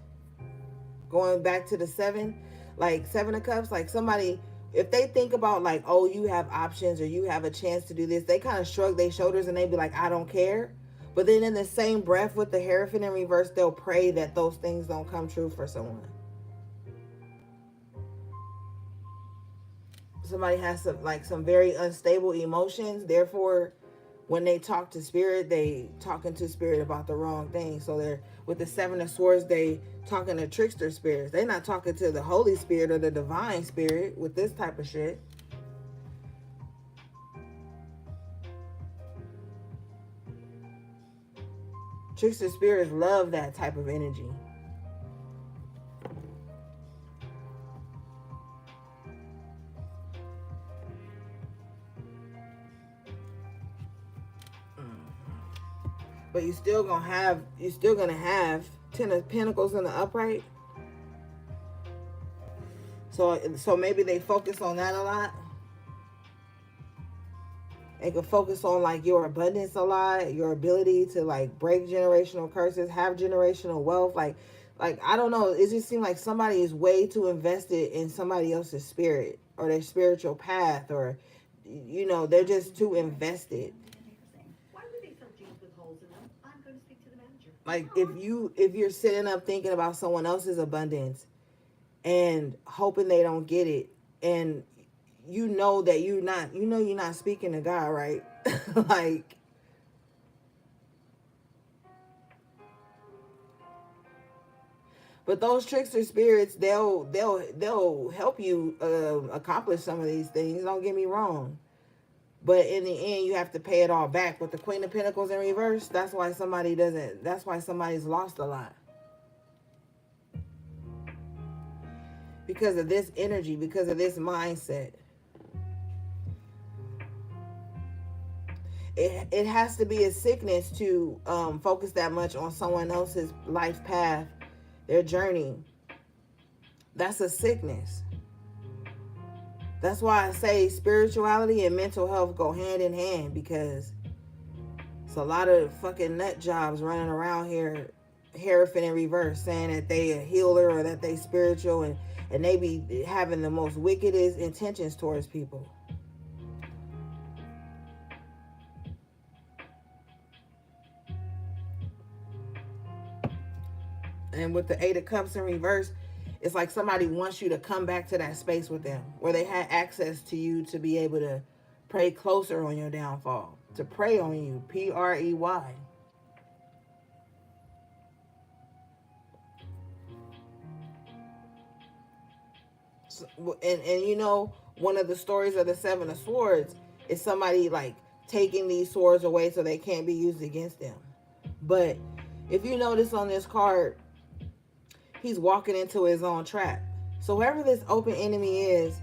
going back to the seven, like seven of cups, like somebody, if they think about like, oh, you have options or you have a chance to do this, they kind of shrug their shoulders and they be like, I don't care. But then in the same breath with the Hierophant in reverse, they'll pray that those things don't come true for someone. Somebody has some very unstable emotions, therefore when they talk to spirit, they talking to spirit about the wrong thing. So they're with the seven of swords, they talking to trickster spirits. They're not talking to the Holy Spirit or the divine spirit with this type of shit. Trickster spirits love that type of energy. But you're still gonna have Ten of Pentacles in the upright. So maybe they focus on that a lot. They can focus on like your abundance a lot, your ability to like break generational curses, have generational wealth. Like I don't know. It just seems like somebody is way too invested in somebody else's spirit or their spiritual path, or they're just too invested. Like if you're sitting up thinking about someone else's abundance and hoping they don't get it, and that you're not speaking to God, right? Like, but those trickster spirits, they'll help you accomplish some of these things. Don't get me wrong, but in the end, you have to pay it all back. With the Queen of Pentacles in reverse, that's why somebody's lost a lot, because of this energy, because of this mindset. It has to be a sickness to focus that much on someone else's life path, their journey. That's a sickness. That's why I say spirituality and mental health go hand in hand, because it's a lot of fucking nut jobs running around here, Hierophant in reverse, saying that they a healer or that they spiritual, and they be having the most wickedest intentions towards people. And with the Eight of Cups in reverse, it's like somebody wants you to come back to that space with them where they had access to you to be able to pray closer on your downfall, to pray on you, Prey. So, and one of the stories of the Seven of Swords is somebody like taking these swords away so they can't be used against them. But if you notice on this card, he's walking into his own trap. So whoever this open enemy is,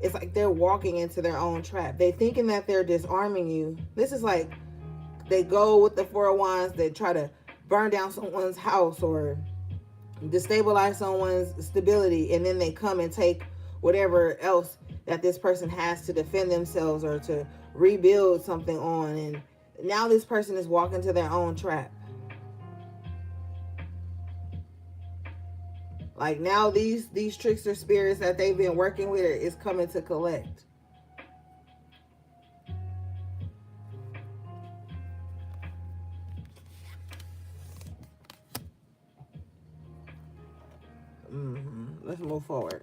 it's like they're walking into their own trap. They thinking that they're disarming you. This is like they go with the Four of Wands. They try to burn down someone's house or destabilize someone's stability, and then they come and take whatever else that this person has to defend themselves or to rebuild something on. And now this person is walking to their own trap. Like now these trickster spirits that they've been working with is coming to collect. Let's move forward.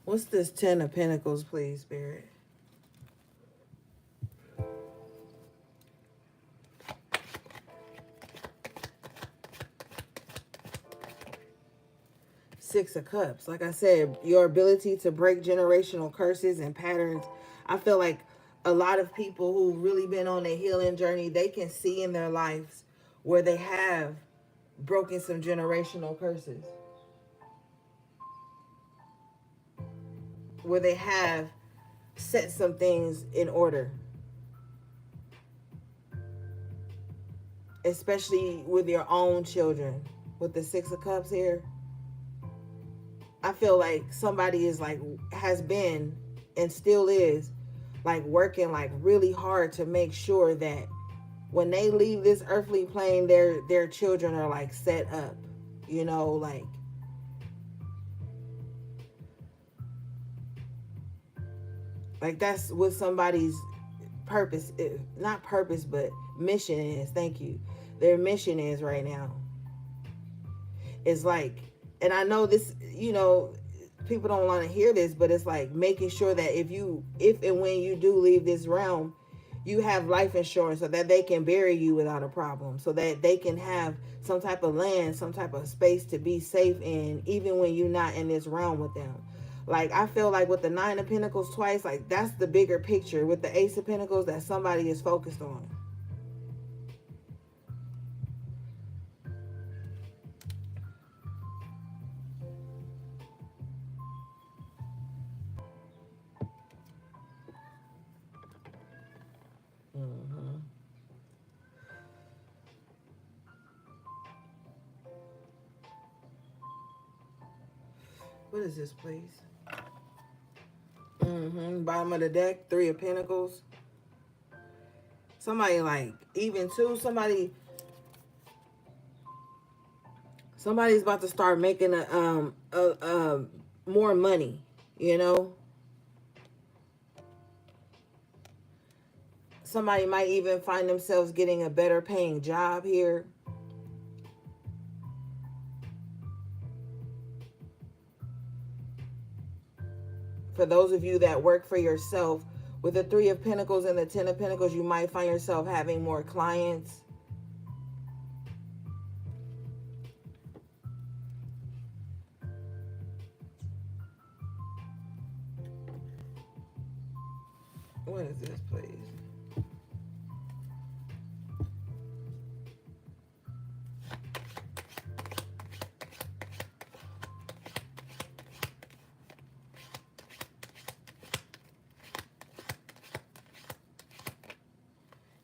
What's this Ten of Pentacles, please, Spirit? Six of Cups. Like I said, your ability to break generational curses and patterns. I feel like a lot of people who really been on a healing journey, they can see in their lives where they have broken some generational curses, where they have set some things in order, especially with your own children. With the Six of Cups here, I feel like somebody is like, has been and still is like working like really hard to make sure that when they leave this earthly plane, their children are like set up, you know, like that's what somebody's purpose, not purpose, but mission is. Thank you. Their mission is right now. It's like, and I know this, you know, people don't want to hear this, but it's like making sure that if and when you do leave this realm, you have life insurance so that they can bury you without a problem, so that they can have some type of land, some type of space to be safe in, even when you're not in this realm with them. Like, I feel like with the Nine of Pentacles twice, like that's the bigger picture with the Ace of Pentacles that somebody is focused on. Mm-hmm. What is this, please? Mm-hmm. Bottom of the deck, Three of Pentacles. Somebody like, even too, somebody's about to start making a more money, you know. Somebody might even find themselves getting a better paying job here. For those of you that work for yourself, with the Three of Pentacles and the Ten of Pentacles, you might find yourself having more clients. What is this, please?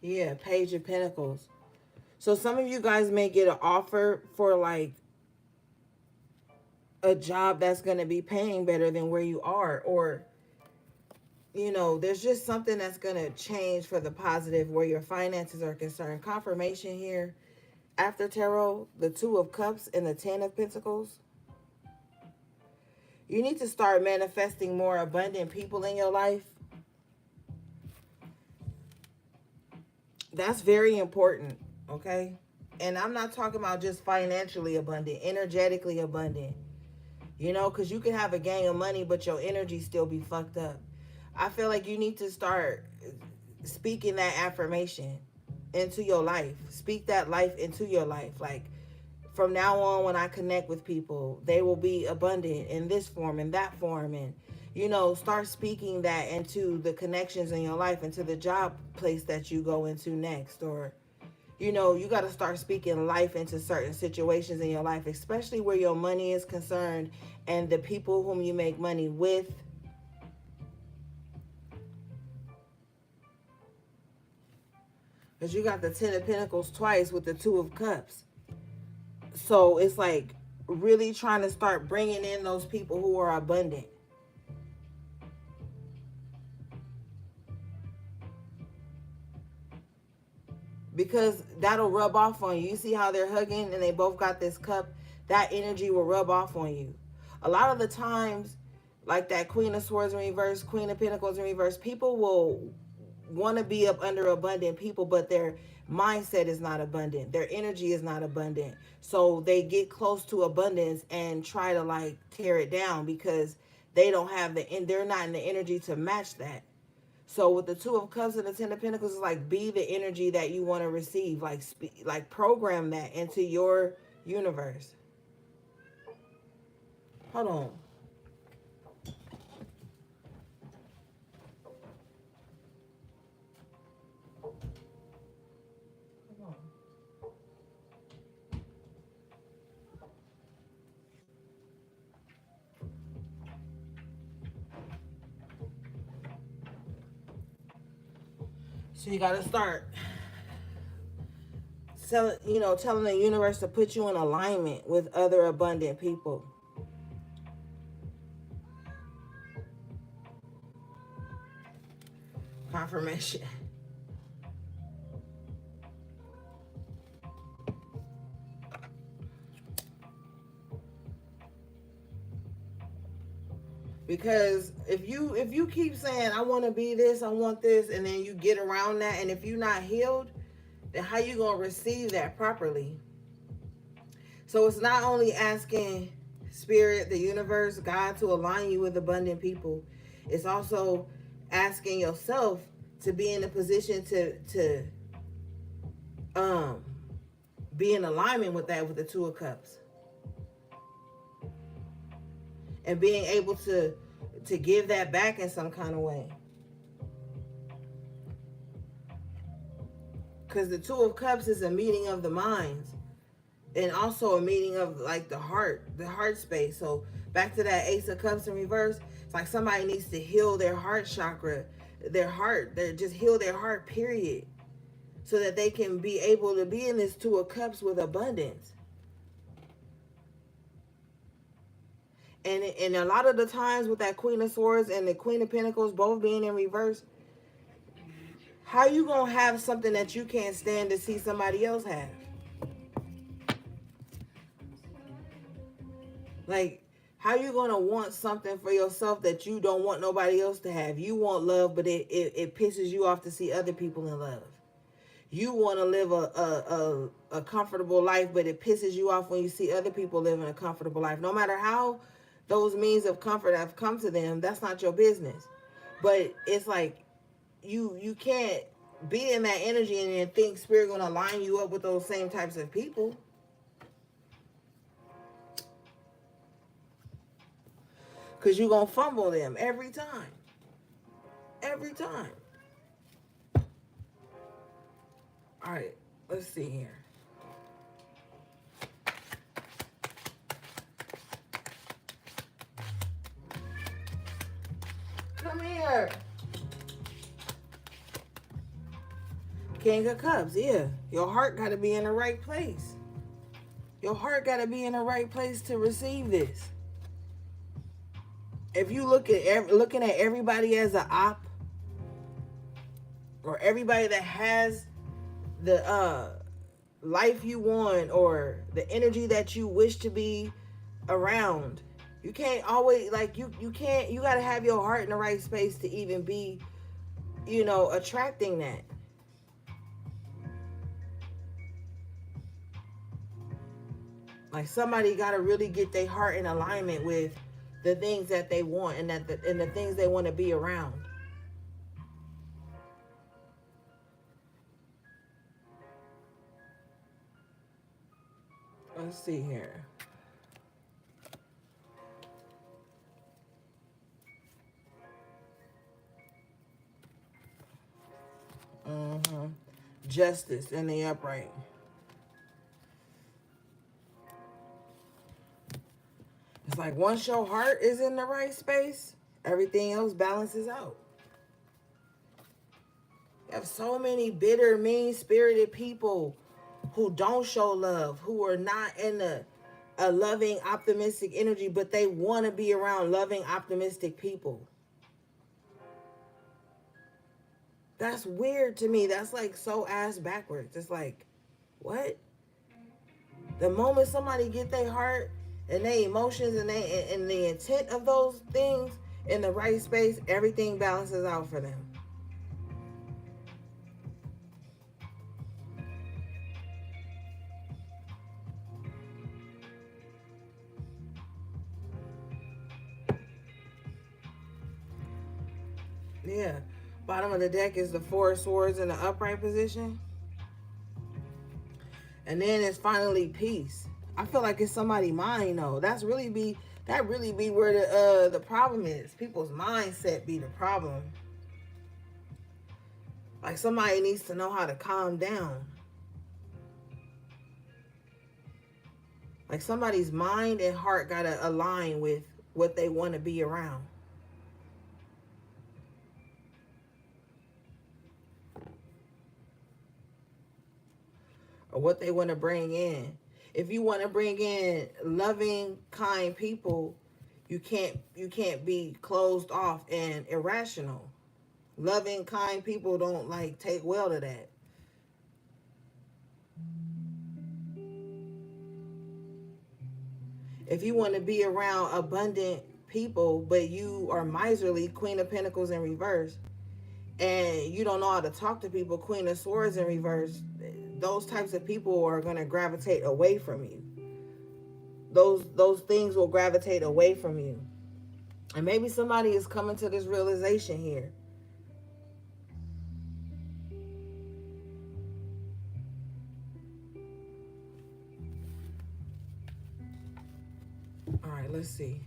Yeah, Page of Pentacles. So some of you guys may get an offer for like a job that's going to be paying better than where you are, or you know, there's just something that's going to change for the positive where your finances are concerned. Confirmation here after tarot, the Two of Cups and the Ten of Pentacles. You need to start manifesting more abundant people in your life. That's very important, okay? And I'm not talking about just financially abundant, energetically abundant. You know, because you can have a gang of money, but your energy still be fucked up. I feel like you need to start speaking that affirmation into your life. Speak that life into your life. Like, from now on, when I connect with people, they will be abundant in this form and that form. And, you know, start speaking that into the connections in your life, into the job place that you go into next. Or, you know, you got to start speaking life into certain situations in your life, especially where your money is concerned and the people whom you make money with. Because you got the Ten of Pentacles twice with the Two of Cups. So it's like really trying to start bringing in those people who are abundant. Because that'll rub off on you. You see how they're hugging and they both got this cup? That energy will rub off on you. A lot of the times, like that Queen of Swords in reverse, Queen of Pentacles in reverse, people will want to be up under abundant people, but their mindset is not abundant. Their energy is not abundant. So they get close to abundance and try to like tear it down because they don't have and they're not in the energy to match that. So with the Two of Cups and the Ten of Pentacles, it's like be the energy that you want to receive. Like like program that into your universe. Hold on. So you gotta start telling the universe to put you in alignment with other abundant people. Confirmation. Because if you keep saying I want to be this, I want this, and then you get around that, and if you're not healed, then how you gonna receive that properly? So it's not only asking spirit, the universe, God to align you with abundant people. It's also asking yourself to be in a position to um be in alignment with that, with the Two of Cups, and being able to give that back in some kind of way. Because the Two of Cups is a meeting of the minds, and also a meeting of like the heart space. So back to that Ace of Cups in reverse, it's like somebody needs to heal their heart chakra, their heart. They just heal their heart, period, so that they can be able to be in this Two of Cups with abundance. And a lot of the times with that Queen of Swords and the Queen of Pentacles both being in reverse, how you gonna have something that you can't stand to see somebody else have? Like, how you gonna want something for yourself that you don't want nobody else to have? You want love, but it pisses you off to see other people in love. You want to live a comfortable life, but it pisses you off when you see other people living a comfortable life. No matter how those means of comfort have come to them, that's not your business. But it's like you can't be in that energy and then think spirit gonna line you up with those same types of people. Because you're gonna fumble them every time. Every time. Alright, let's see here. Come here. King of Cups, yeah. Your heart got to be in the right place. Your heart got to be in the right place to receive this. If you looking at everybody as an op, or everybody that has the life you want or the energy that you wish to be around, you can't always, like, you can't, you got to have your heart in the right space to even be, attracting that. Like, somebody got to really get their heart in alignment with the things that they want and the things they want to be around. Let's see here. Justice in the upright. It's like once your heart is in the right space, everything else balances out. You have so many bitter, mean-spirited people who don't show love, who are not in a loving, optimistic energy, but they want to be around loving, optimistic people. That's weird to me. That's like so ass backwards. It's like, what? The moment somebody get their heart and their emotions and the intent of those things in the right space, everything balances out for them. Yeah. Bottom of the deck is the Four of Swords in the upright position. And then it's finally peace. I feel like it's somebody's mind though. That's really be That really be where the problem is. People's mindset be the problem. Like somebody needs to know how to calm down. Like somebody's mind and heart gotta align with what they want to be around. Or what they want to bring in. If you want to bring in loving, kind people, you can't be closed off and irrational. Loving, kind people don't like take well to that. If you want to be around abundant people, but you are miserly, Queen of Pentacles in reverse, and you don't know how to talk to people, Queen of Swords in reverse, those types of people are going to gravitate away from you. Those things will gravitate away from you. And maybe somebody is coming to this realization here. All right, let's see.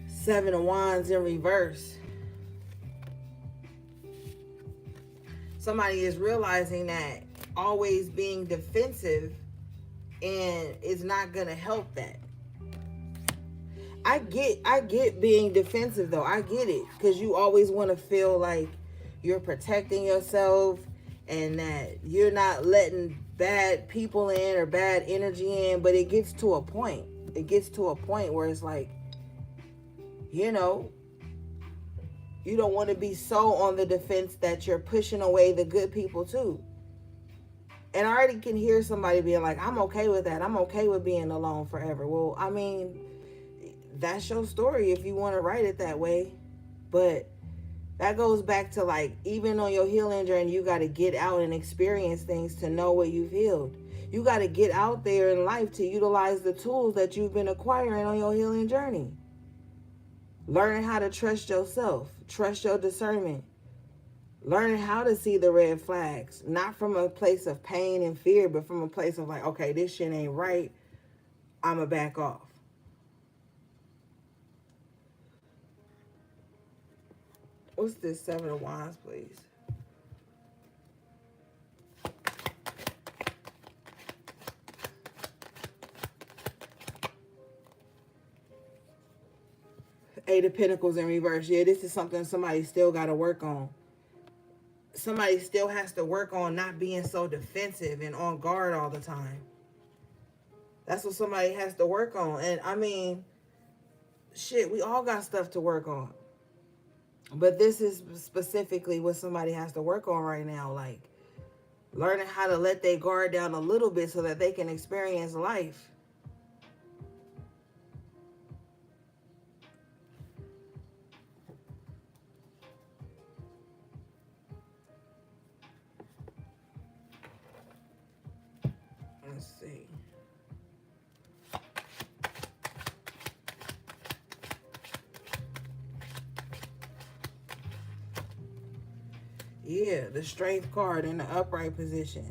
Seven of Wands in reverse. Somebody is realizing that always being defensive and is not going to help that. I get being defensive though. I get it because you always want to feel like you're protecting yourself and that you're not letting bad people in or bad energy in, but it gets to a point. It gets to a point where it's like, you know, you don't want to be so on the defense that you're pushing away the good people too. And I already can hear somebody being like, I'm okay with that. I'm okay with being alone forever. Well, I mean, that's your story if you want to write it that way. But that goes back to like, even on your healing journey, you got to get out and experience things to know what you've healed. You got to get out there in life to utilize the tools that you've been acquiring on your healing journey. Learning how to trust yourself, trust your discernment, learning how to see the red flags, not from a place of pain and fear, but from a place of like, okay, this shit ain't right. I'ma back off. What's this Seven of Wands, please? Eight of Pentacles in reverse. Yeah, this is something somebody still got to work on. Somebody still has to work on not being so defensive and on guard all the time. That's what somebody has to work on. And I mean, shit, we all got stuff to work on. But this is specifically what somebody has to work on right now. Like, learning how to let their guard down a little bit so that they can experience life. Let's see. Yeah, the Strength card in the upright position.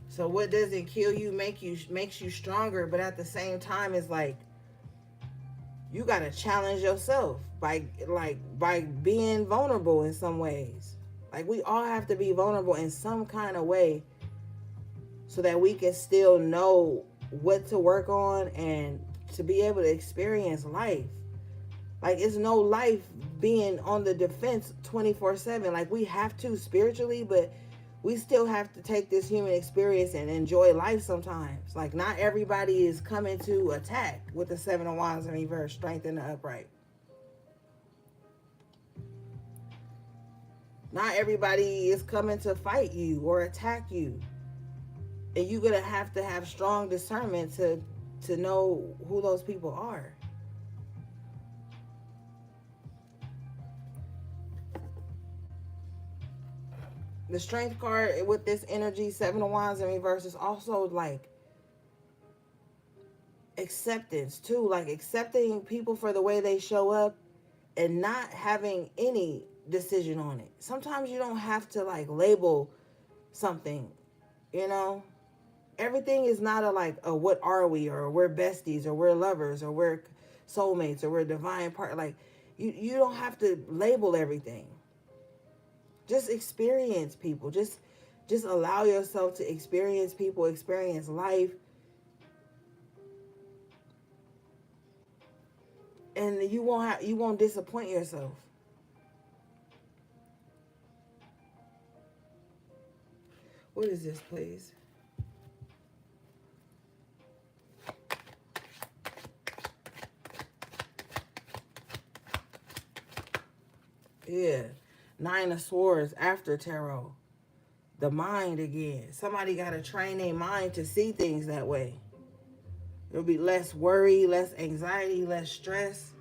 So what doesn't kill you makes you stronger, but at the same time it's like you got to challenge yourself by being vulnerable in some ways. Like we all have to be vulnerable in some kind of way so that we can still know what to work on and to be able to experience life. Like it's no life being on the defense 24/7. Like we have to spiritually, but we still have to take this human experience and enjoy life sometimes. Like not everybody is coming to attack with the Seven of Wands in reverse, Strength in the upright. Not everybody is coming to fight you or attack you. And you're going to have strong discernment to know who those people are. The Strength card with this energy, Seven of Wands in reverse, is also like acceptance too, like accepting people for the way they show up and not having any decision on it. Sometimes you don't have to like label something, you know? Everything is not a like a what are we, or we're besties, or we're lovers, or we're soulmates, or we're divine part. Like you don't have to label everything. Just experience people. Just allow yourself to experience people, experience life, and you won't disappoint yourself. What is this, please? Yeah. Nine of Swords after tarot. The mind again. Somebody got to train their mind to see things that way. There'll be less worry, less anxiety, less stress.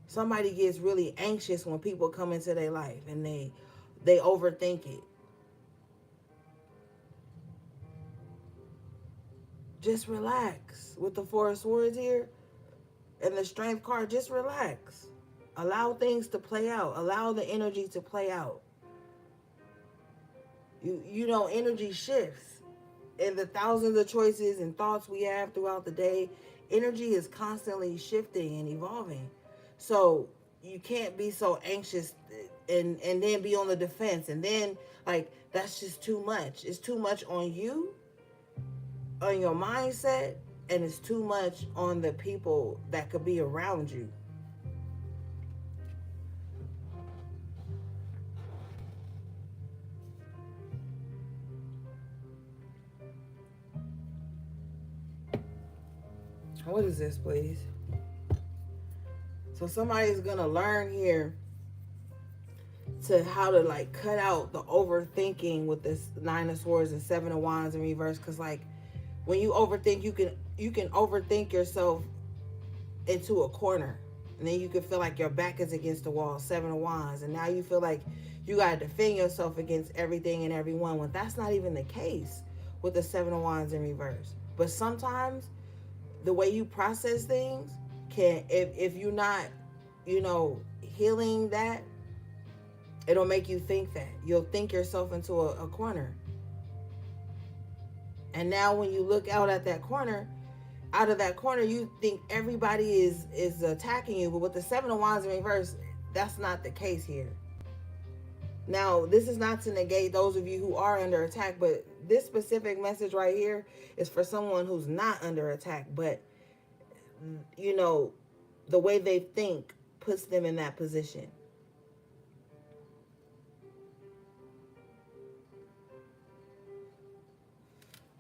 Somebody gets really anxious when people come into their life and they overthink it. Just relax. With the Four of Swords here and the Strength card, just relax. Allow things to play out. Allow the energy to play out. You know, energy shifts. And the thousands of choices and thoughts we have throughout the day, energy is constantly shifting and evolving. So you can't be so anxious and then be on the defense. And then, like, that's just too much. It's too much on you, on your mindset, and it's too much on the people that could be around you. What is this, please? So somebody's going to learn here to how to like cut out the overthinking with this Nine of Swords and Seven of Wands in reverse. Because like when you overthink, you can overthink yourself into a corner, and then you can feel like your back is against the wall. Seven of Wands, and now you feel like you got to defend yourself against everything and everyone, when that's not even the case with the Seven of Wands in reverse. But sometimes the way you process things can, if you're not, you know, healing that, it'll make you think that. You'll think yourself into a corner. And now when you look out at that corner, out of that corner, you think everybody is attacking you. But with the Seven of Wands in reverse, that's not the case here. Now, this is not to negate those of you who are under attack, but this specific message right here is for someone who's not under attack, but, you know, the way they think puts them in that position.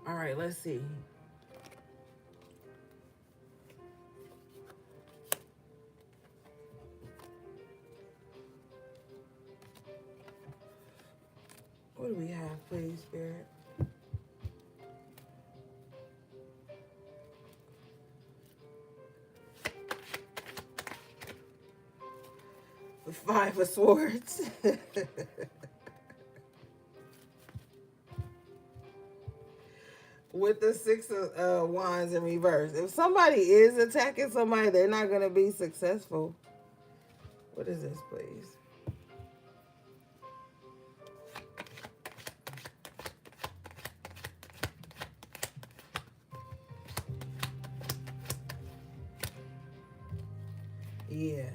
All right, let's see. What do we have, please, Spirit? The Five of Swords. With the Six of Wands in reverse. If somebody is attacking somebody, they're not going to be successful. What is this, please? Yeah.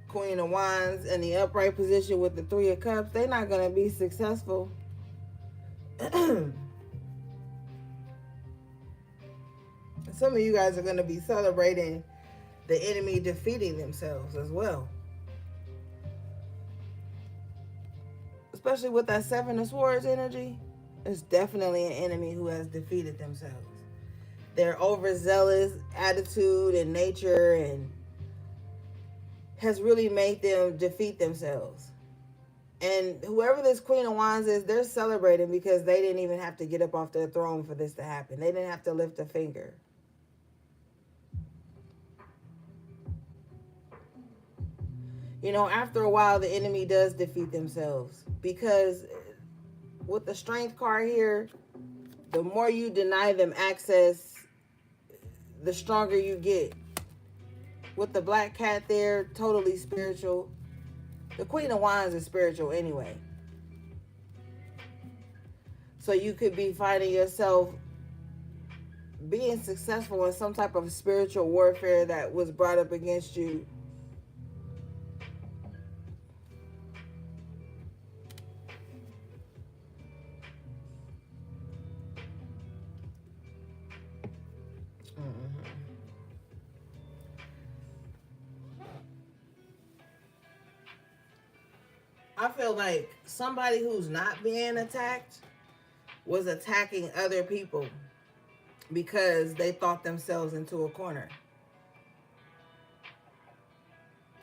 Queen of Wands in the upright position with the Three of Cups. They're not going to be successful. Some of you guys are going to be celebrating the enemy defeating themselves as well. Especially with that Seven of Swords energy. There's definitely an enemy who has defeated themselves. Their overzealous attitude and nature and has really made them defeat themselves. And whoever this Queen of Wands is, they're celebrating because they didn't even have to get up off their throne for this to happen. They didn't have to lift a finger. After a while, the enemy does defeat themselves, because with the strength card here, the more you deny them access, the stronger you get. With the black cat there, totally spiritual. The Queen of Wands is spiritual anyway. So you could be finding yourself being successful in some type of spiritual warfare that was brought up against you. I feel like somebody who's not being attacked was attacking other people because they thought themselves into a corner.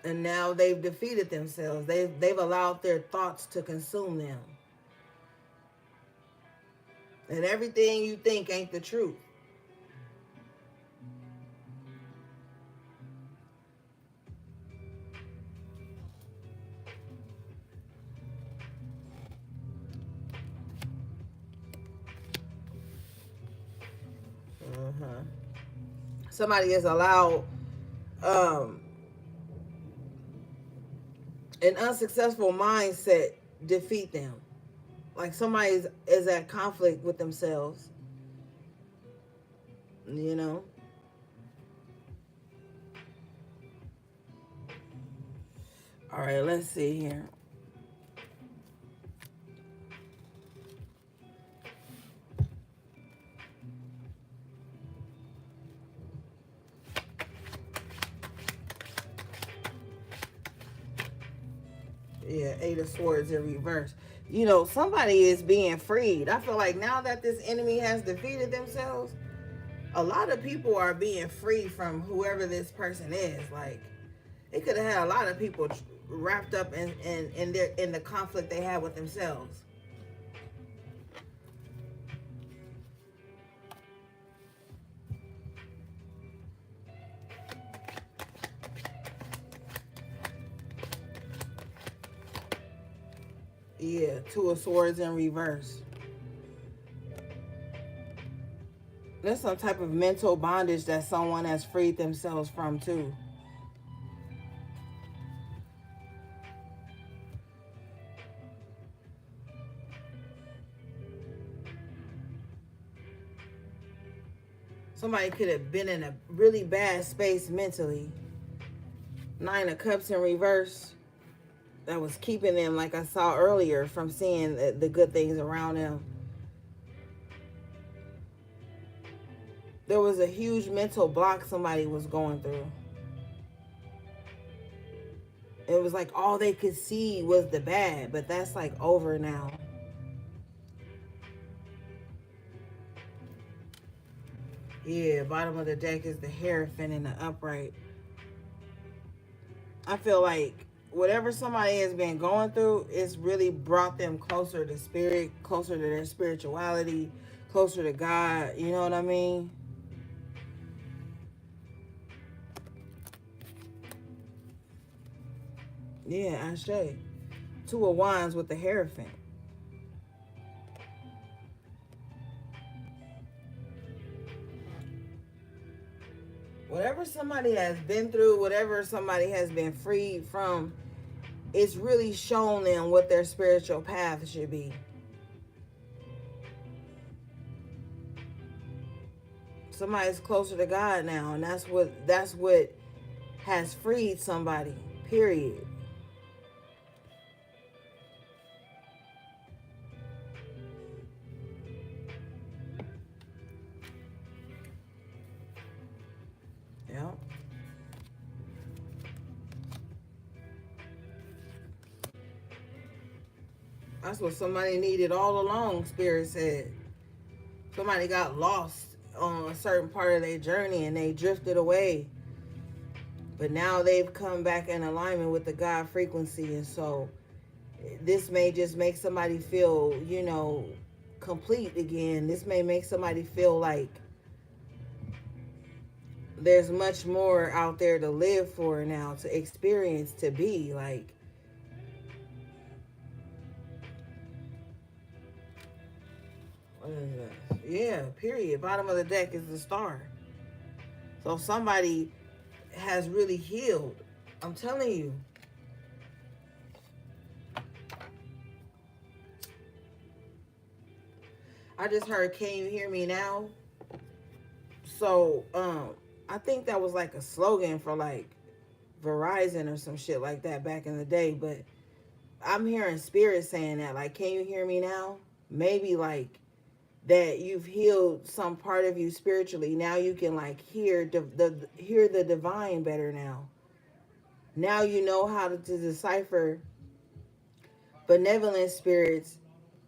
And now they've defeated themselves. They've allowed their thoughts to consume them. And everything you think ain't the truth. Somebody has allowed an unsuccessful mindset defeat them. Like somebody is at conflict with themselves. All right, let's see here. Yeah, Eight of Swords in reverse. Somebody is being freed. I feel like now that this enemy has defeated themselves, a lot of people are being free from whoever this person is. Like, it could have had a lot of people wrapped up in the conflict they had with themselves. Yeah, Two of Swords in reverse. There's some type of mental bondage that someone has freed themselves from too. Somebody could have been in a really bad space mentally. Nine of Cups in reverse. That was keeping them, like I saw earlier, from seeing the good things around them. There was a huge mental block somebody was going through. It was like all they could see was the bad, but that's like over now. Yeah, bottom of the deck is the Hierophant in the upright. I feel like whatever somebody has been going through, it's really brought them closer to spirit, closer to their spirituality, closer to God. You know what I mean? Yeah, Ashe. Two of Wands with the Hierophant. Whatever somebody has been through, whatever somebody has been freed from, it's really shown them what their spiritual path should be. Somebody's closer to God now, and that's what has freed somebody. Period. Yeah. That's what somebody needed all along, Spirit said. Somebody got lost on a certain part of their journey and they drifted away. But now they've come back in alignment with the God frequency. And so this may just make somebody feel, complete again. This may make somebody feel like there's much more out there to live for now, to experience, to be. Like, what is that? Yeah, period. Bottom of the deck is the star. So somebody has really healed. I'm telling you. I just heard, can you hear me now? So, I think that was like a slogan for like Verizon or some shit like that back in the day. But I'm hearing spirit saying that, like, can you hear me now? Maybe like that you've healed some part of you spiritually. Now you can like hear the divine better now. Now you know how to decipher benevolent spirits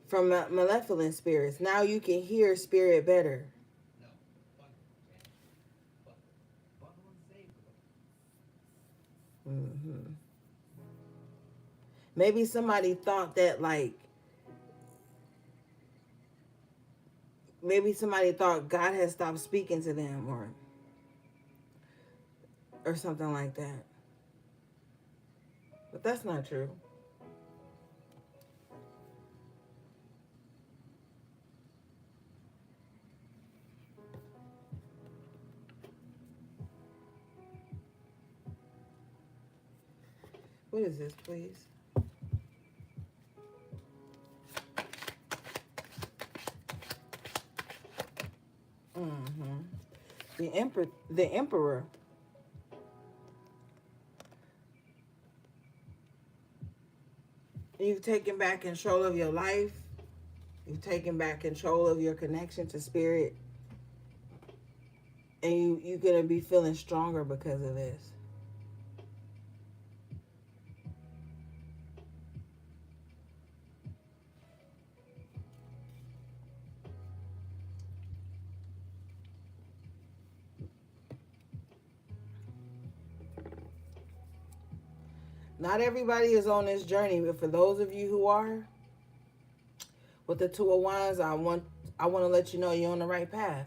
from malevolent spirits. Now you can hear spirit better. hmm Maybe somebody thought that like maybe somebody thought God had stopped speaking to them or something like that. But that's not true. What is this, please? hmm The emperor. You've taken back control of your life. You've taken back control of your connection to spirit, and you're gonna be feeling stronger because of this. Not everybody is on this journey, but for those of you who are, with the Two of Wands, I want to let you know you're on the right path.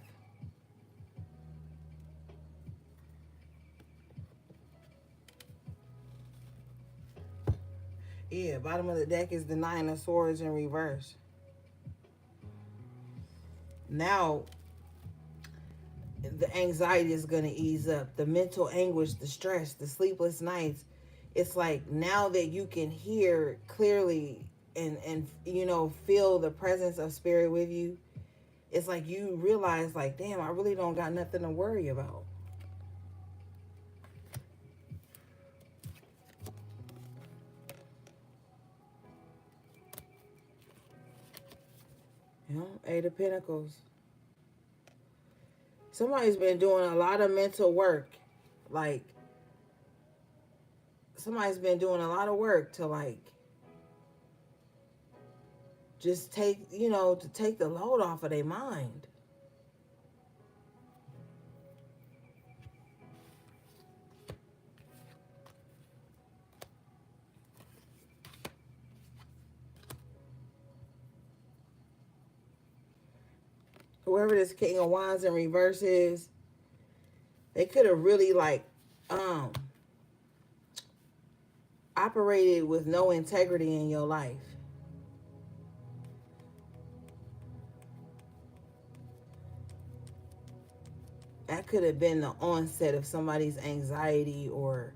Yeah, bottom of the deck is the Nine of Swords in reverse. Now, the anxiety is going to ease up. The mental anguish, the stress, the sleepless nights. It's like now that you can hear clearly and feel the presence of spirit with you, it's like you realize like, damn, I really don't got nothing to worry about. Eight of Pentacles. Somebody's been doing a lot of mental work. Like, somebody's been doing a lot of work to like just take the load off of their mind. Whoever this King of Wands in reverse is, they could have really like um operated with no integrity in your life. That could have been the onset of somebody's anxiety or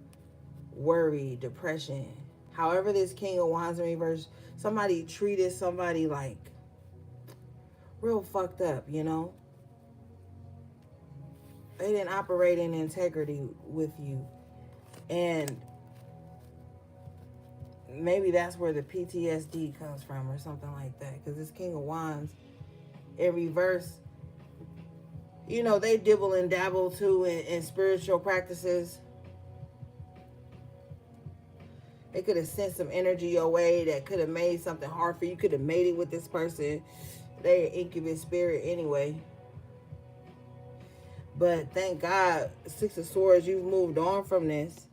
worry, depression. However, this King of Wands in reverse, somebody treated somebody like real fucked up, They didn't operate in integrity with you. And maybe that's where the PTSD comes from or something like that. Because this King of Wands in reverse, they dibble and dabble too in spiritual practices. They could have sent some energy your way that could have made something hard for you. You could have made it with this person. They're an incubus spirit anyway. But thank God, Six of Swords, you've moved on from this.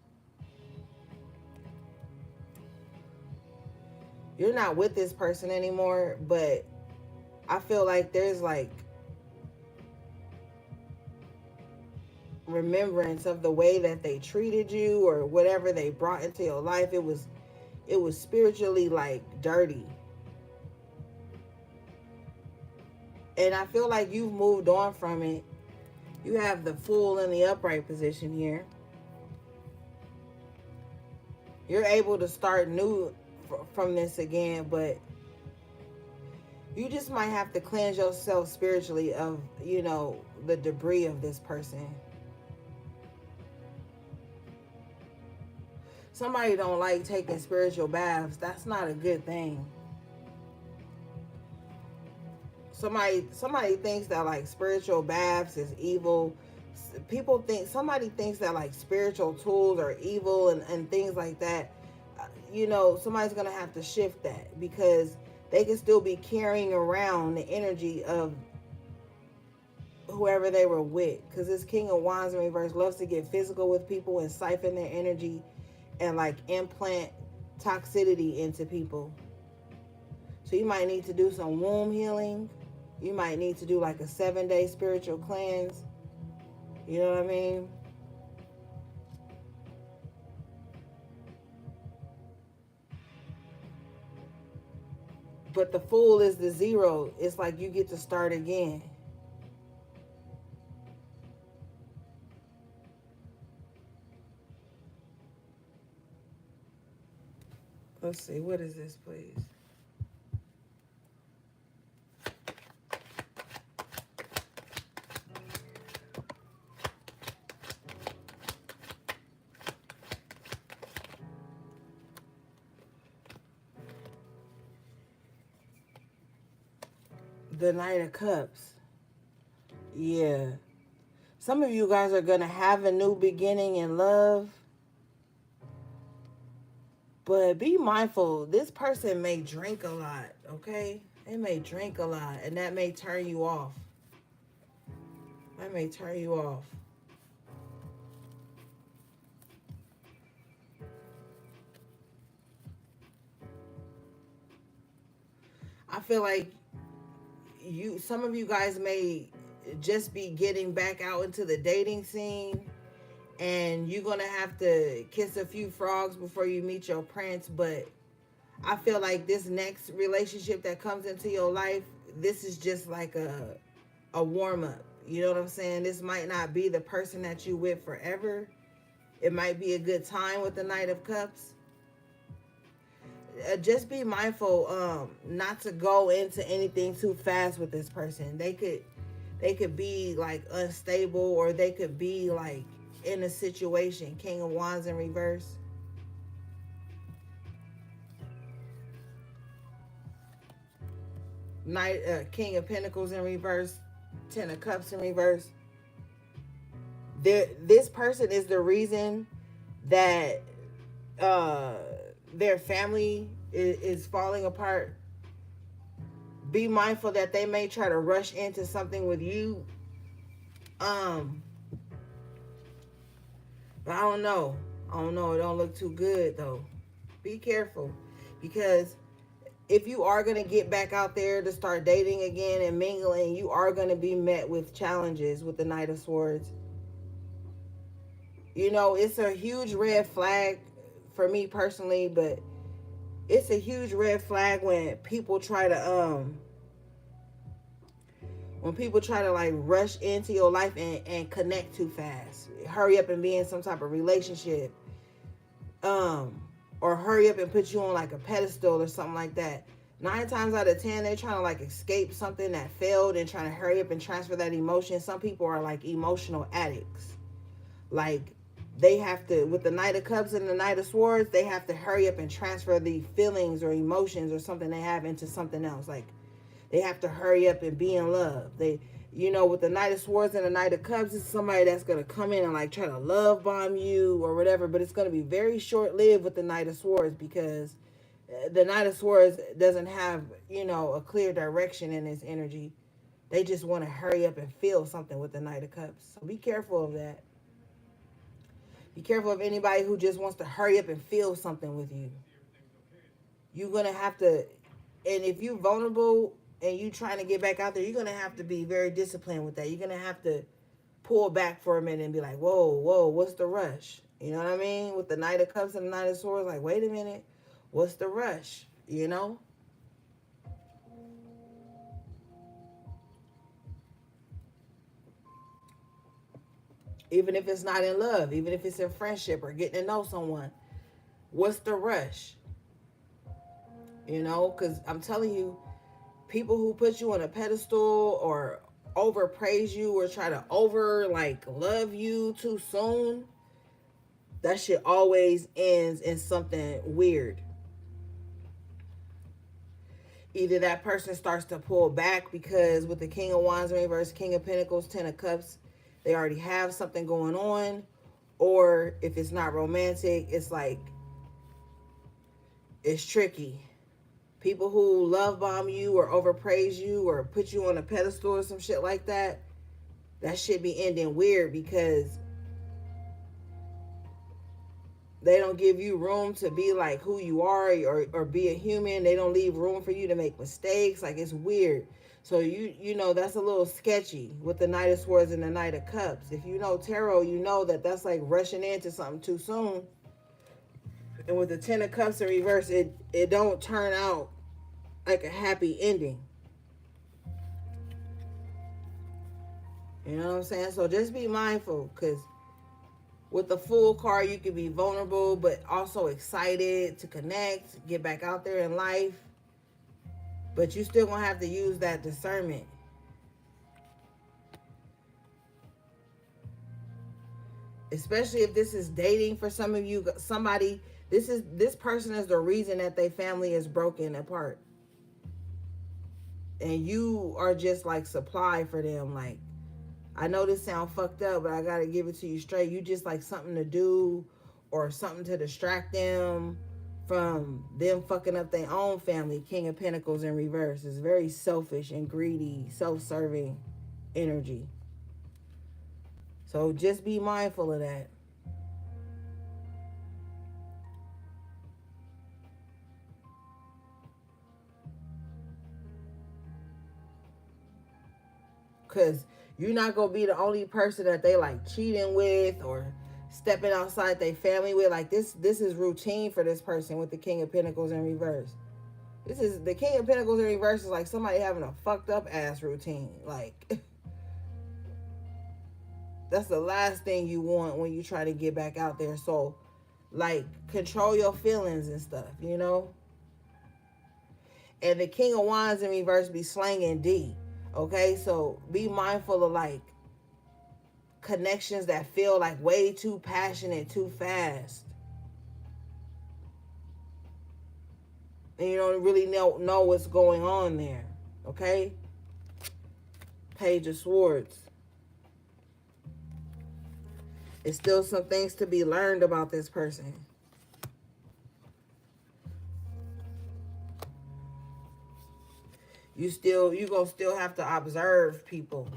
You're not with this person anymore, but I feel like there's like remembrance of the way that they treated you or whatever they brought into your life. It was spiritually like dirty. And I feel like you've moved on from it. You have the Fool in the upright position here. You're able to start new from this again, but you just might have to cleanse yourself spiritually of, the debris of this person. Somebody don't like taking spiritual baths. That's not a good thing. Somebody thinks that like spiritual baths is evil. Somebody thinks that like spiritual tools are evil and things like that. Somebody's gonna have to shift that, because they can still be carrying around the energy of whoever they were with. Because this King of Wands in reverse loves to get physical with people and siphon their energy and like implant toxicity into people. So you might need to do some womb healing. You might need to do like a 7-day spiritual cleanse. You know what I mean? But the Fool is the 0. It's like you get to start again. Let's see. What is this, please? The Knight of Cups. Yeah. Some of you guys are going to have a new beginning in love. But be mindful. This person may drink a lot, okay? They may drink a lot, and that may turn you off. That may turn you off. I feel like some of you guys may just be getting back out into the dating scene, and you're gonna have to kiss a few frogs before you meet your prince. But I feel like this next relationship that comes into your life, this is just like a warm-up. You know what I'm saying? This might not be the person that you with forever. It might be a good time with the Knight of Cups. Just be mindful not to go into anything too fast with this person. They could be like unstable, or they could be like in a situation. King of Wands in reverse. King of Pentacles in reverse. 10 of Cups in reverse. This person is the reason that their family is falling apart. Be mindful that they may try to rush into something with you. But I don't know. It don't look too good though. Be careful, because if you are going to get back out there to start dating again and mingling, you are going to be met with challenges with the Knight of Swords. It's a huge red flag for me personally, but it's a huge red flag when people try to like rush into your life and connect too fast. Hurry up and be in some type of relationship. Or hurry up and put you on like a pedestal or something like that. 9 times out of 10, they're trying to like escape something that failed and trying to hurry up and transfer that emotion. Some people are like emotional addicts. Like they have to, with the Knight of Cups and the Knight of Swords, they have to hurry up and transfer the feelings or emotions or something they have into something else. Like they have to hurry up and be in love. With the Knight of Swords and the Knight of Cups, it's somebody that's going to come in and like try to love bomb you or whatever, but it's going to be very short-lived with the Knight of Swords, because the Knight of Swords doesn't have, a clear direction in his energy. They just want to hurry up and feel something with the Knight of Cups. So be careful of that. Be careful of anybody who just wants to hurry up and feel something with you. You're going to have to, and if you're vulnerable and you trying to get back out there, you're going to have to be very disciplined with that. You're going to have to pull back for a minute and be like, whoa, whoa, what's the rush? You know what I mean? With the Knight of Cups and the Knight of Swords, like, wait a minute, what's the rush? You know? Even if it's not in love, even if it's in friendship or getting to know someone, what's the rush? You know, because I'm telling you, people who put you on a pedestal or overpraise you or try to over like love you too soon, that shit always ends in something weird. Either that person starts to pull back because with the King of Wands in reverse, King of Pentacles, Ten of Cups, they already have something going on. Or if it's not romantic, it's like, it's tricky. People who love bomb you or overpraise you or put you on a pedestal or some shit like that, that should be ending weird because they don't give you room to be like who you are or be a human. They don't leave room for you to make mistakes. Like, it's weird. So you know that's a little sketchy with the Knight of Swords and the Knight of Cups. If you know tarot, you know that that's like rushing into something too soon. And with the Ten of Cups in reverse, it don't turn out like a happy ending. You know what I'm saying? So just be mindful, because with the Fool card, you can be vulnerable, but also excited to connect, get back out there in life. But you still gonna have to use that discernment. Especially if this is dating for some of you, somebody, this person is the reason that their family is broken apart. And you are just like supply for them. Like, I know this sound fucked up, but I gotta give it to you straight. You just like something to do or something to distract them from them fucking up their own family. King of Pentacles in reverse is very selfish and greedy, self-serving energy. So just be mindful of that. Because you're not going to be the only person that they like cheating with or stepping outside their family with. Like, this is routine for this person with the King of Pentacles in reverse. This is the King of Pentacles in reverse is like somebody having a fucked up ass routine. Like, that's the last thing you want when you try to get back out there. So, like, control your feelings and stuff, you know? And the King of Wands in reverse be slanging D. Okay? So, be mindful of, like, connections that feel like way too passionate, too fast. And you don't really know what's going on there. Okay? Page of Swords. It's still some things to be learned about this person. You gonna still have to observe people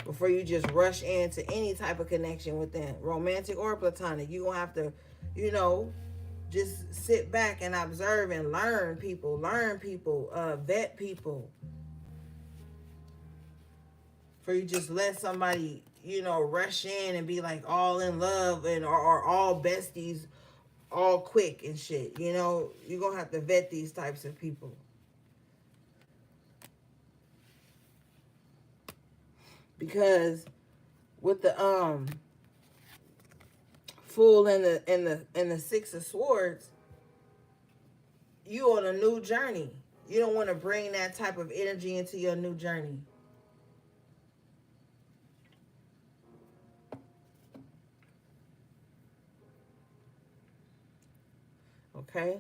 before you just rush into any type of connection with them, romantic or platonic. You gonna have to, you know, just sit back and observe and learn people, vet people. For you just let somebody, you know, rush in and be like all in love and or all besties all quick and shit. You know, you're gonna have to vet these types of people. Because with the Fool and the Six of Swords, you on a new journey. You don't want to bring that type of energy into your new journey. Okay.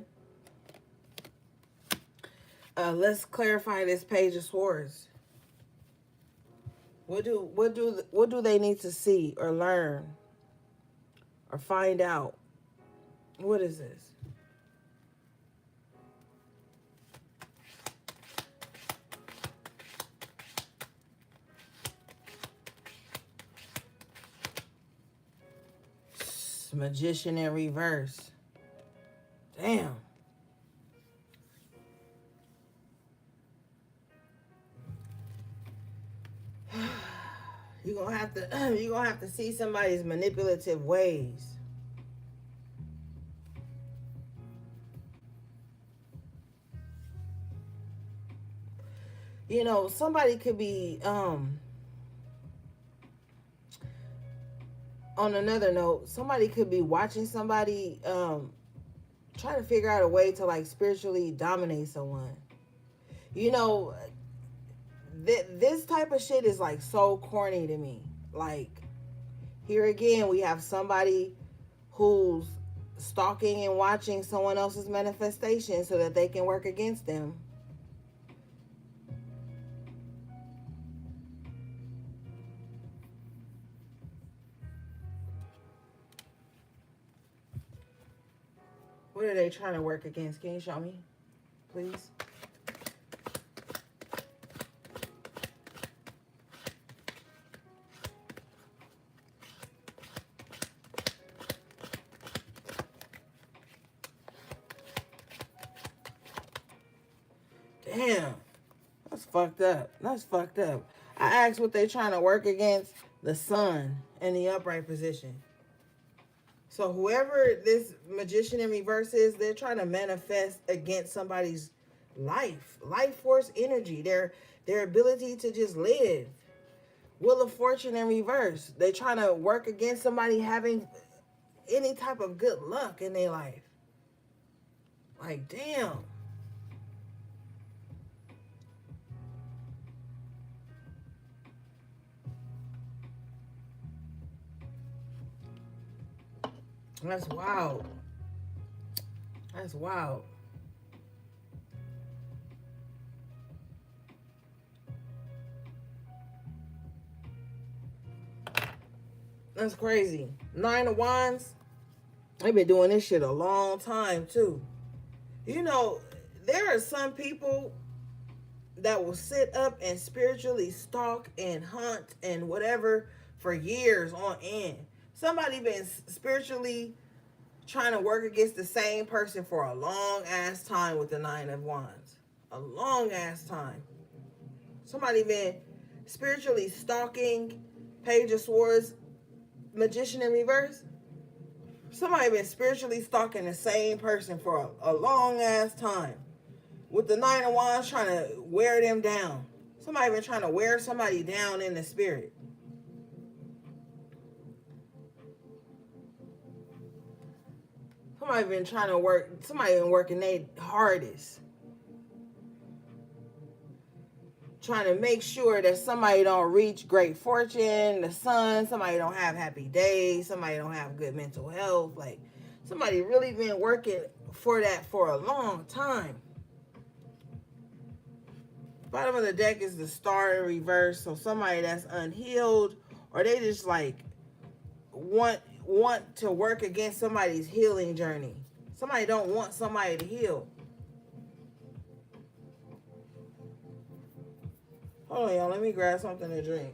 Let's clarify this Page of Swords. What do they need to see or learn or find out? What is this? Magician in reverse. Damn. You're gonna have to you're gonna have to see somebody's manipulative ways. You know, somebody could be on another note, somebody could be watching somebody try to figure out a way to like spiritually dominate someone. You know, this type of shit is like so corny to me. Like, here again, we have somebody who's stalking and watching someone else's manifestation so that they can work against them. What are they trying to work against? Can you show me, please? Damn. That's fucked up. That's fucked up. I asked what they trying to work against. The sun in the upright position. So whoever this magician in reverse is, they're trying to manifest against somebody's life force energy, their ability to just live. Wheel of Fortune in reverse. They trying to work against somebody having any type of good luck in their life. Like, damn. That's wild. That's wild. That's crazy. Nine of Wands. They've been doing this shit a long time too. You know, there are some people that will sit up and spiritually stalk and hunt and whatever for years on end. Somebody been spiritually trying to work against the same person for a long ass time with the Nine of Wands. A long ass time. Somebody been spiritually stalking Page of Swords, Magician in reverse. Somebody been spiritually stalking the same person for a long ass time. With the Nine of Wands trying to wear them down. Somebody been trying to wear somebody down in the spirit. Somebody been trying to work, somebody been working their hardest. Trying to make sure that somebody don't reach great fortune, the sun, somebody don't have happy days, somebody don't have good mental health. Like, somebody really been working for that for a long time. Bottom of the deck is the Star in reverse. So somebody that's unhealed, or they just like want to work against somebody's healing journey. Somebody don't want somebody to heal. Hold on, y'all. Let me grab something to drink.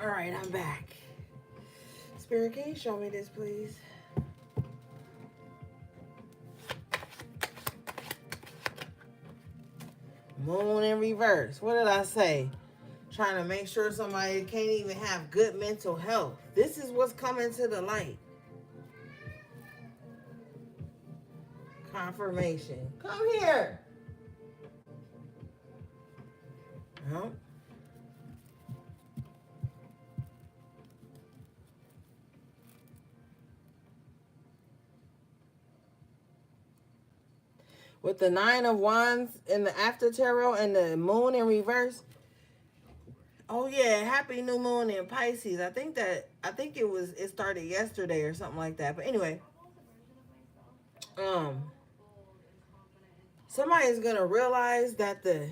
All right, I'm back. Spirit, can you show me this, please? Moon in reverse. What did I say? Trying to make sure somebody can't even have good mental health. This is what's coming to the light. Confirmation. Come here. No. With the 9 of Wands in the after tarot and the moon in reverse. Oh yeah, happy new moon in Pisces. I think it started yesterday or something like that. But anyway, somebody's gonna realize that the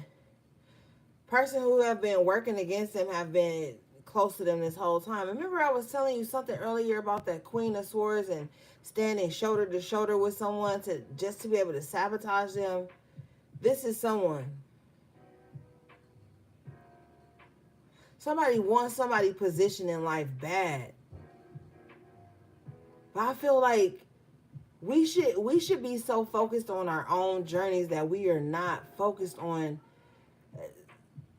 person who have been working against them have been close to them this whole time. Remember I was telling you something earlier about that Queen of Swords and standing shoulder to shoulder with someone to just to be able to sabotage them. This is someone. Somebody wants somebody position in life bad. But I feel like we should be so focused on our own journeys that we are not focused on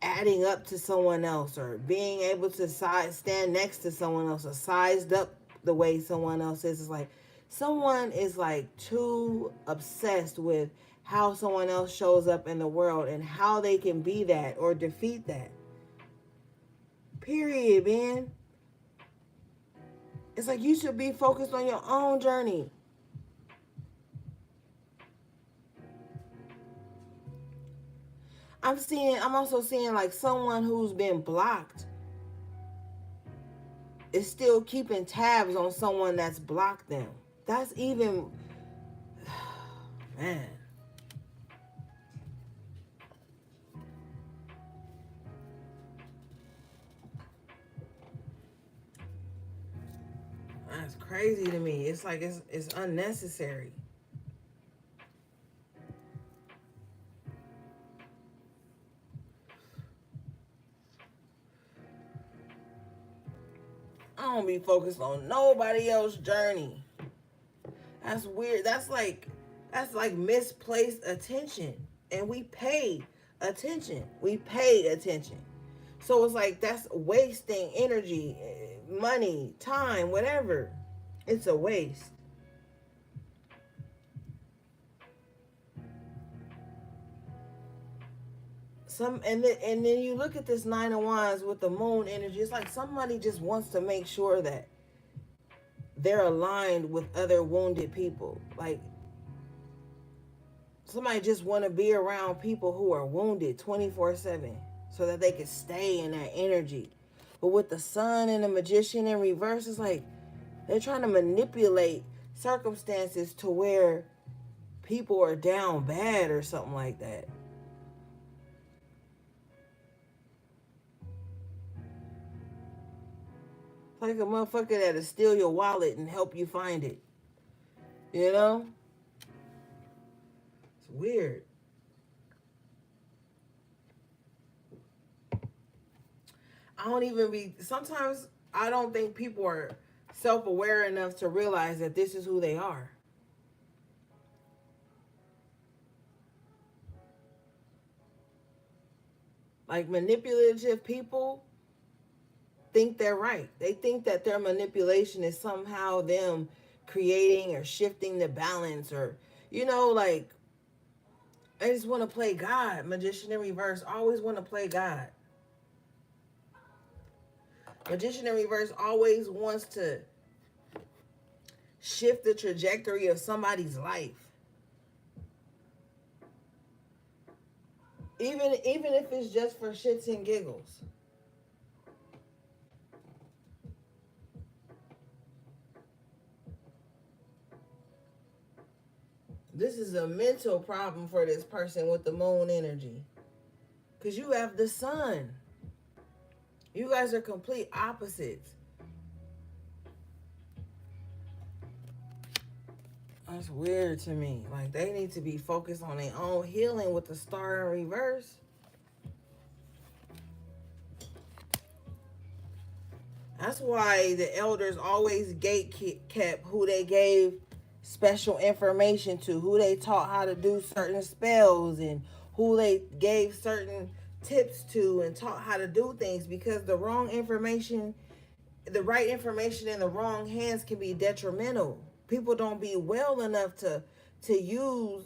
adding up to someone else or being able to stand next to someone else or sized up the way someone else is. It's like someone is like too obsessed with how someone else shows up in the world and how they can be that or defeat that. Period, man. It's like you should be focused on your own journey. I'm also seeing like someone who's been blocked is still keeping tabs on someone that's blocked them. That's even, man. That's crazy to me. It's like it's unnecessary. I don't be focused on nobody else's journey. That's weird. That's like misplaced attention. And we pay attention. We pay attention. So it's like that's wasting energy, money, time, whatever. It's a waste. And then you look at this 9 of Wands with the moon energy. It's like somebody just wants to make sure that they're aligned with other wounded people. Like somebody just want to be around people who are wounded 24/7 so that they can stay in that energy. But with the Sun and the Magician in reverse, it's like they're trying to manipulate circumstances to where people are down bad or something like that. Like a motherfucker that'll steal your wallet and help you find it. You know? It's weird. Sometimes I don't think people are self-aware enough to realize that this is who they are. Like manipulative people think they're right. They think that their manipulation is somehow them creating or shifting the balance or, like, I just want to play God. Magician in reverse, always want to play God. Magician in reverse always wants to shift the trajectory of somebody's life. Even if it's just for shits and giggles. This is a mental problem for this person with the moon energy. Because you have the Sun. You guys are complete opposites. That's weird to me. Like, they need to be focused on their own healing with the Star in reverse. That's why the elders always gate kept who they gave special information to, who they taught how to do certain spells, and who they gave certain tips to and taught how to do things, because the wrong information, the right information in the wrong hands can be detrimental. People don't be well enough to use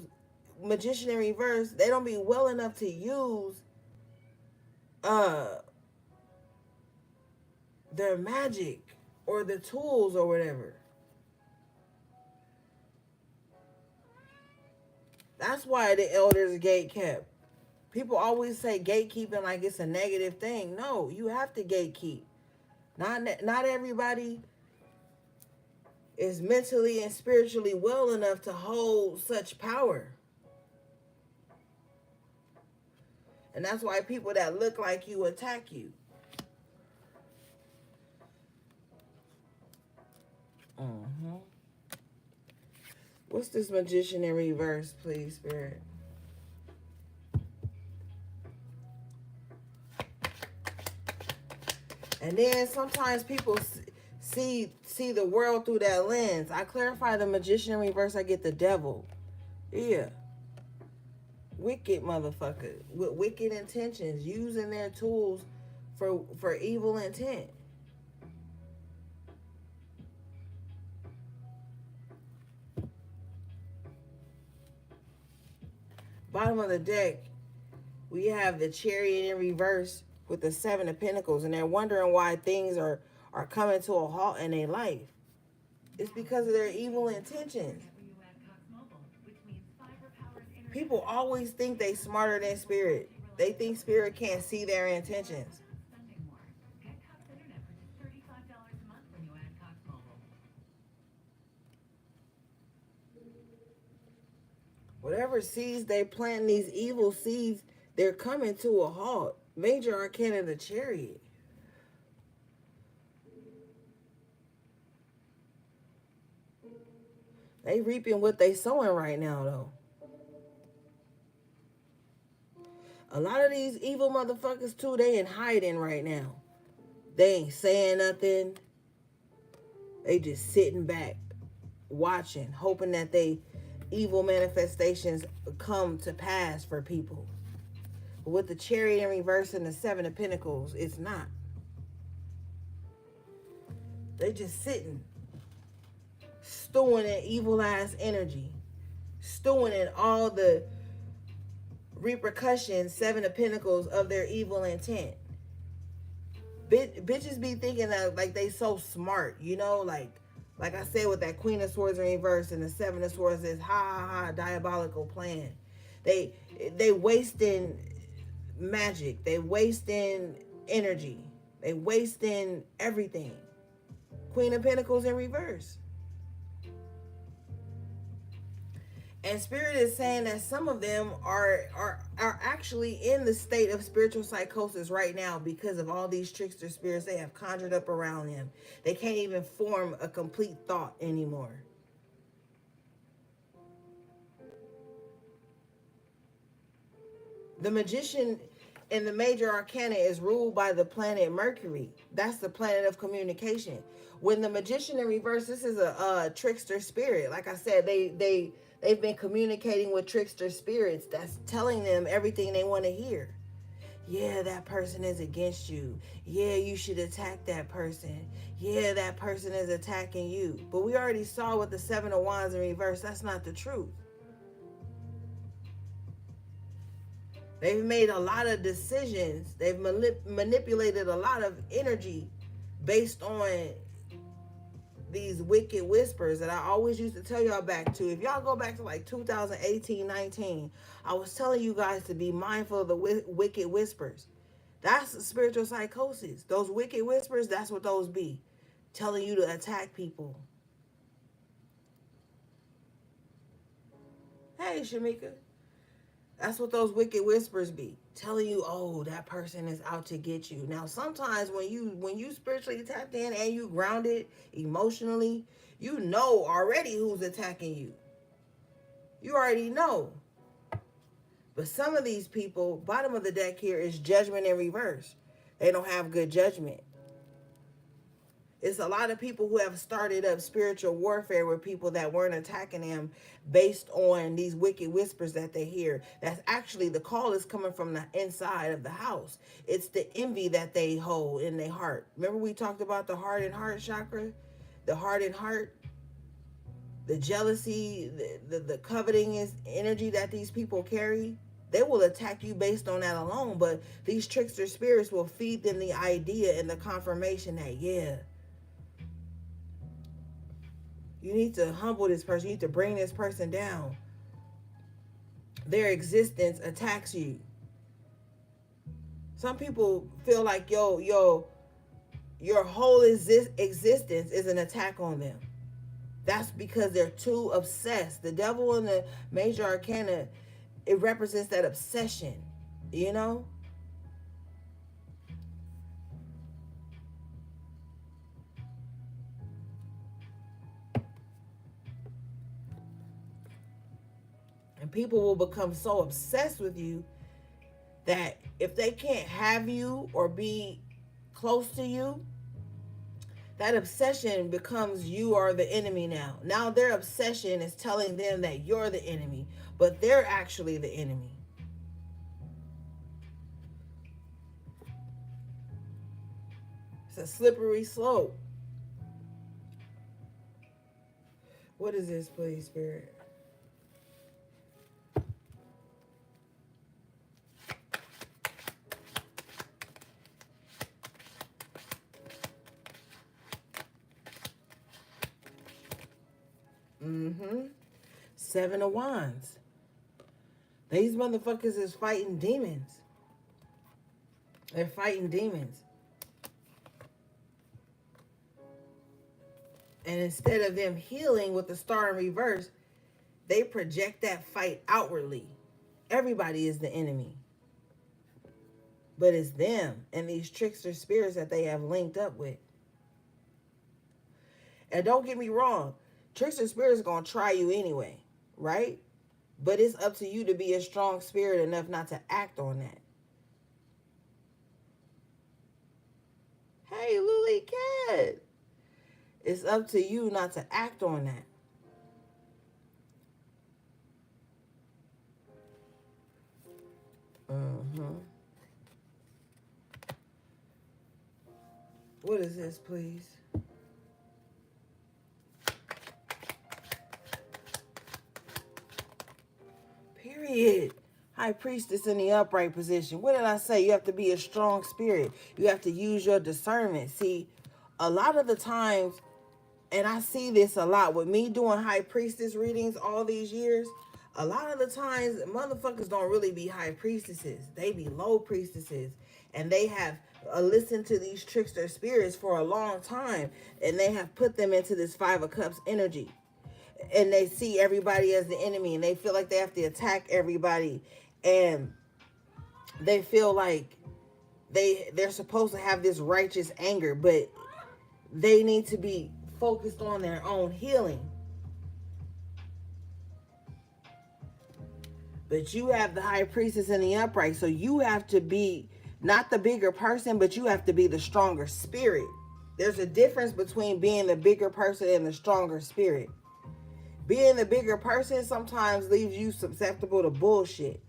magician in reverse. They don't be well enough to use uh their magic or the tools or whatever. That's why the elders gate kept. People always say gatekeeping like it's a negative thing. No, you have to gatekeep. Not everybody is mentally and spiritually well enough to hold such power. And that's why people that look like you attack you. Mm-hmm. What's this magician in reverse, please, Spirit? And then sometimes people see the world through that lens. I clarify the magician in reverse, I get the devil. Yeah. Wicked motherfucker with wicked intentions, using their tools for evil intent. Bottom of the deck, we have the Chariot in reverse with the Seven of Pentacles, and they're wondering why things are coming to a halt in their life. It's because of their evil intentions. People always think they smarter than spirit. They think spirit can't see their intentions. Whatever seeds they plant, these evil seeds, they're coming to a halt. Major Arcana, the Chariot. They reaping what they sowing right now, though. A lot of these evil motherfuckers, too, they in hiding right now. They ain't saying nothing. They just sitting back, watching, hoping that they evil manifestations come to pass for people. But with the Chariot in reverse and the Seven of Pentacles, it's not. They just sitting, stewing in evil ass energy, stewing in all the repercussions, Seven of Pentacles, of their evil intent. Bitches be thinking that like they so smart, you know, like I said with that Queen of Swords in reverse and the Seven of Swords is ha ha ha, diabolical plan. They wasting magic, they wasting energy, they wasting everything. Queen of Pentacles in reverse. And Spirit is saying that some of them are actually in the state of spiritual psychosis right now because of all these trickster spirits they have conjured up around them. They can't even form a complete thought anymore. The magician in the major arcana is ruled by the planet Mercury. That's the planet of communication. When the magician in reverse, this is a trickster spirit. Like I said, they've been communicating with trickster spirits that's telling them everything they want to hear. Yeah, that person is against you. Yeah, you should attack that person. Yeah, that person is attacking you. But we already saw with the Seven of Wands in reverse, that's not the truth. They've made a lot of decisions. They've manipulated a lot of energy based on these wicked whispers that I always used to tell y'all back to. If y'all go back to like 2018, 19, I was telling you guys to be mindful of the wicked whispers. That's spiritual psychosis. Those wicked whispers, that's what those be. Telling you to attack people. Hey, Shamika. That's what those wicked whispers be. Telling you, oh, that person is out to get you. Now, sometimes when you spiritually tapped in and you grounded emotionally, you know already who's attacking you. You already know. But some of these people, bottom of the deck here is judgment in reverse. They don't have good judgment. It's a lot of people who have started up spiritual warfare with people that weren't attacking them based on these wicked whispers that they hear. That's actually, the call is coming from the inside of the house. It's the envy that they hold in their heart. Remember we talked about the heart and heart chakra? The heart and heart, the jealousy, the coveting is energy that these people carry. They will attack you based on that alone, but these trickster spirits will feed them the idea and the confirmation that, yeah, you need to humble this person. You need to bring this person down. Their existence attacks you. Some people feel like your whole existence is an attack on them. That's because they're too obsessed. The devil in the major arcana, it represents that obsession, you know? And people will become so obsessed with you that if they can't have you or be close to you, that obsession becomes you are the enemy now. Now their obsession is telling them that you're the enemy, but they're actually the enemy. It's a slippery slope. What is this, please, Spirit? Seven of Wands. These motherfuckers is fighting demons. They're fighting demons. And instead of them healing with the star in reverse, they project that fight outwardly. Everybody is the enemy. But it's them and these trickster spirits that they have linked up with. And don't get me wrong, trickster spirits are going to try you anyway, right? But it's up to you to be a strong spirit enough not to act on that. Hey, Lily Cat. It's up to you not to act on that. What is this, please? Period. High Priestess in the upright position. What did I say? You have to be a strong spirit. You have to use your discernment. See, a lot of the times, and I see this a lot with me doing High Priestess readings all these years, a lot of the times, motherfuckers don't really be High Priestesses. They be low priestesses. And they have listened to these trickster spirits for a long time. And they have put them into this Five of Cups energy. And they see everybody as the enemy. And they feel like they have to attack everybody. And they feel like they're supposed to have this righteous anger. But they need to be focused on their own healing. But you have the High Priestess in the upright. So you have to be not the bigger person, but you have to be the stronger spirit. There's a difference between being the bigger person and the stronger spirit. Being the bigger person sometimes leaves you susceptible to bullshit.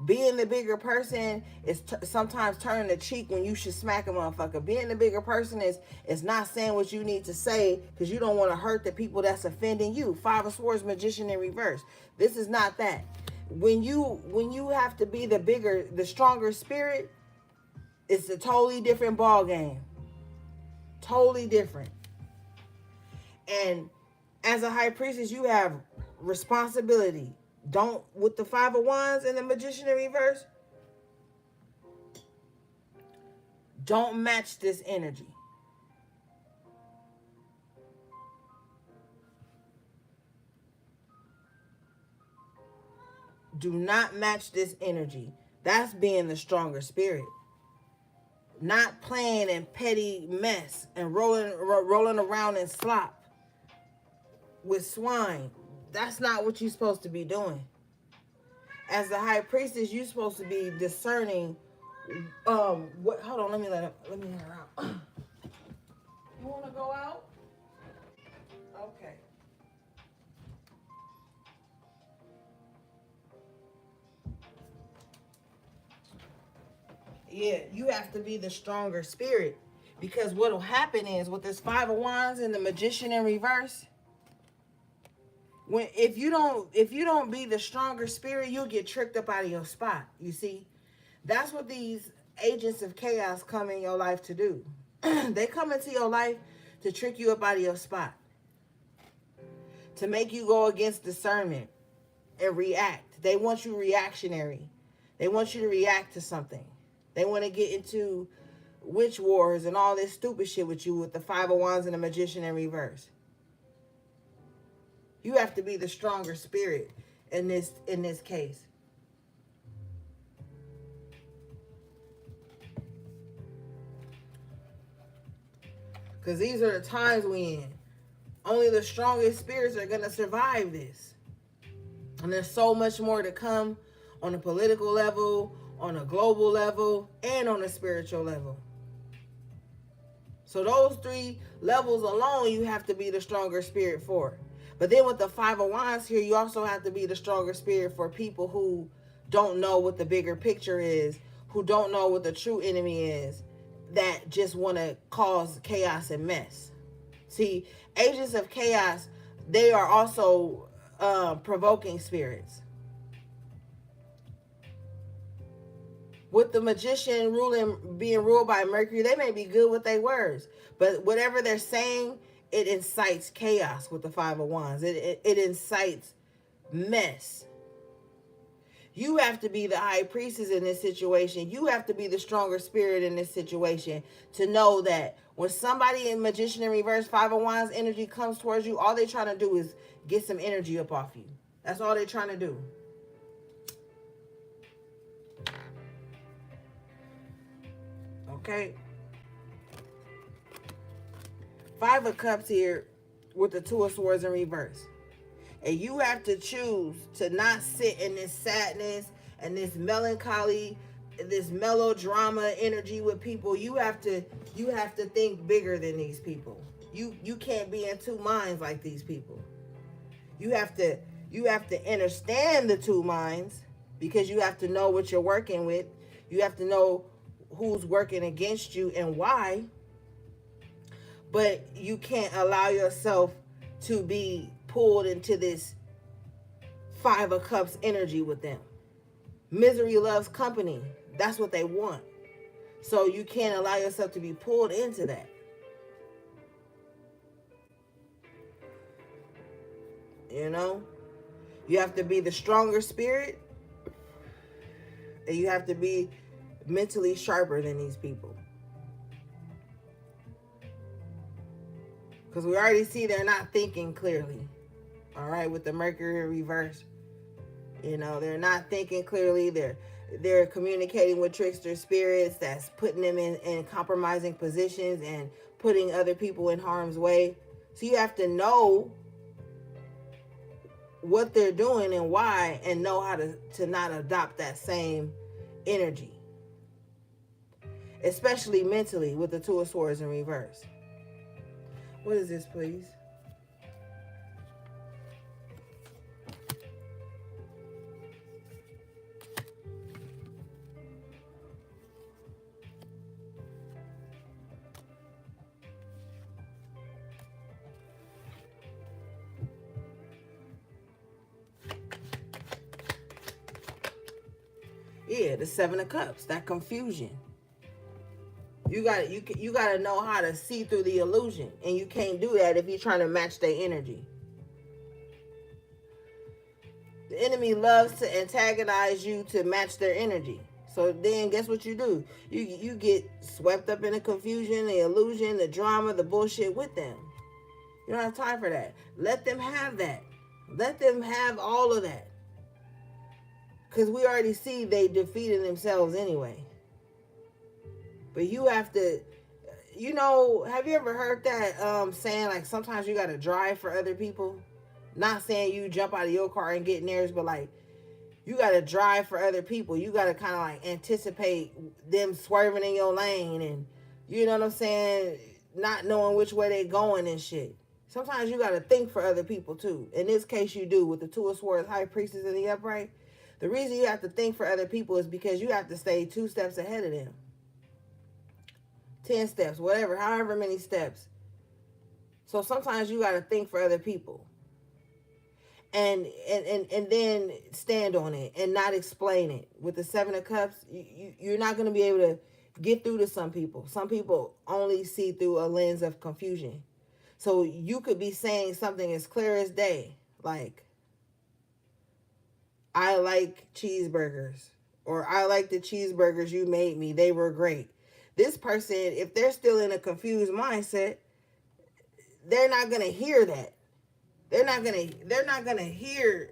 Being the bigger person is sometimes turning the cheek when you should smack a motherfucker. Being the bigger person is not saying what you need to say because you don't want to hurt the people that's offending you. Five of Swords, Magician in reverse. This is not that. When you have to be the stronger spirit, it's a totally different ball game. Totally different. And as a High Priestess, you have responsibility. Don't, with the Five of Wands and the Magician in reverse, don't match this energy. Do not match this energy. That's being the stronger spirit. Not playing in petty mess and rolling around in slop with swine. That's not what you're supposed to be doing. As the High Priestess, you're supposed to be discerning. What? Hold on. Let me let her out. You want to go out? Okay. Yeah, you have to be the stronger spirit. Because what'll happen is with this five of wands and the magician in reverse, when if you don't be the stronger spirit, you'll get tricked up out of your spot. You see? That's what these agents of chaos come in your life to do. They come into your life to trick you up out of your spot, to make you go against discernment and react. They want you reactionary. They want you to react to something. They want to get into witch wars and all this stupid shit with you with the five of wands and the magician in reverse. You have to be the stronger spirit in this case. Because these are the times we in. Only the strongest spirits are going to survive this. And there's so much more to come on a political level, on a global level, and on a spiritual level. So those three levels alone, you have to be the stronger spirit for. But then with the five of wands here, you also have to be the stronger spirit for people who don't know what the bigger picture is, who don't know what the true enemy is, that just want to cause chaos and mess. See, agents of chaos, they are also provoking spirits. With the magician being ruled by Mercury, they may be good with their words, but whatever they're saying, it incites chaos with the five of wands. It incites mess. You have to be the high priestess in this situation. You have to be the stronger spirit in this situation to know that when somebody in magician in reverse, five of wands energy comes towards you, all they're trying to do is get some energy up off you. That's all they're trying to do. Okay? Five of cups here with the two of swords in reverse. And you have to choose to not sit in this sadness and this melancholy, this melodrama energy with people. You have to think bigger than these people. You can't be in two minds like these people. You have to understand the two minds, because you have to know what you're working with. You have to know who's working against you and why. But you can't allow yourself to be pulled into this five of cups energy with them. Misery loves company. That's what they want. So you can't allow yourself to be pulled into that. You know? You have to be the stronger spirit, and you have to be mentally sharper than these people. Because we already see they're not thinking clearly. All right, with the Mercury in reverse. You know, they're not thinking clearly. They're communicating with trickster spirits that's putting them in compromising positions and putting other people in harm's way. So you have to know what they're doing and why, and know how to not adopt that same energy. Especially mentally with the two of swords in reverse. What is this, please? Yeah, the seven of cups, that confusion. You gotta know how to see through the illusion, and you can't do that if you're trying to match their energy. The enemy loves to antagonize you to match their energy. So then guess what you do? You get swept up in the confusion, the illusion, the drama, the bullshit with them. You don't have time for that. Let them have that. Let them have all of that. Because we already see they defeated themselves anyway. But you have to, you know, have you ever heard that saying, like, sometimes you got to drive for other people? Not saying you jump out of your car and get in theirs, but like, you got to drive for other people. You got to kind of like anticipate them swerving in your lane, and you know what I'm saying? not knowing which way they going and shit. Sometimes you got to think for other people too. In this case, you do with the Two of Swords, High Priestess, and the Upright. The reason you have to think for other people is because you have to stay 2 steps ahead of them. 10 steps, whatever, however many steps. So sometimes you got to think for other people. And then stand on it and not explain it. With the 7 of Cups, you're not going to be able to get through to some people. Some people only see through a lens of confusion. So you could be saying something as clear as day, like, I like cheeseburgers, or I like the cheeseburgers you made me. They were great. This person, if they're still in a confused mindset, they're not going to hear that. They're not gonna hear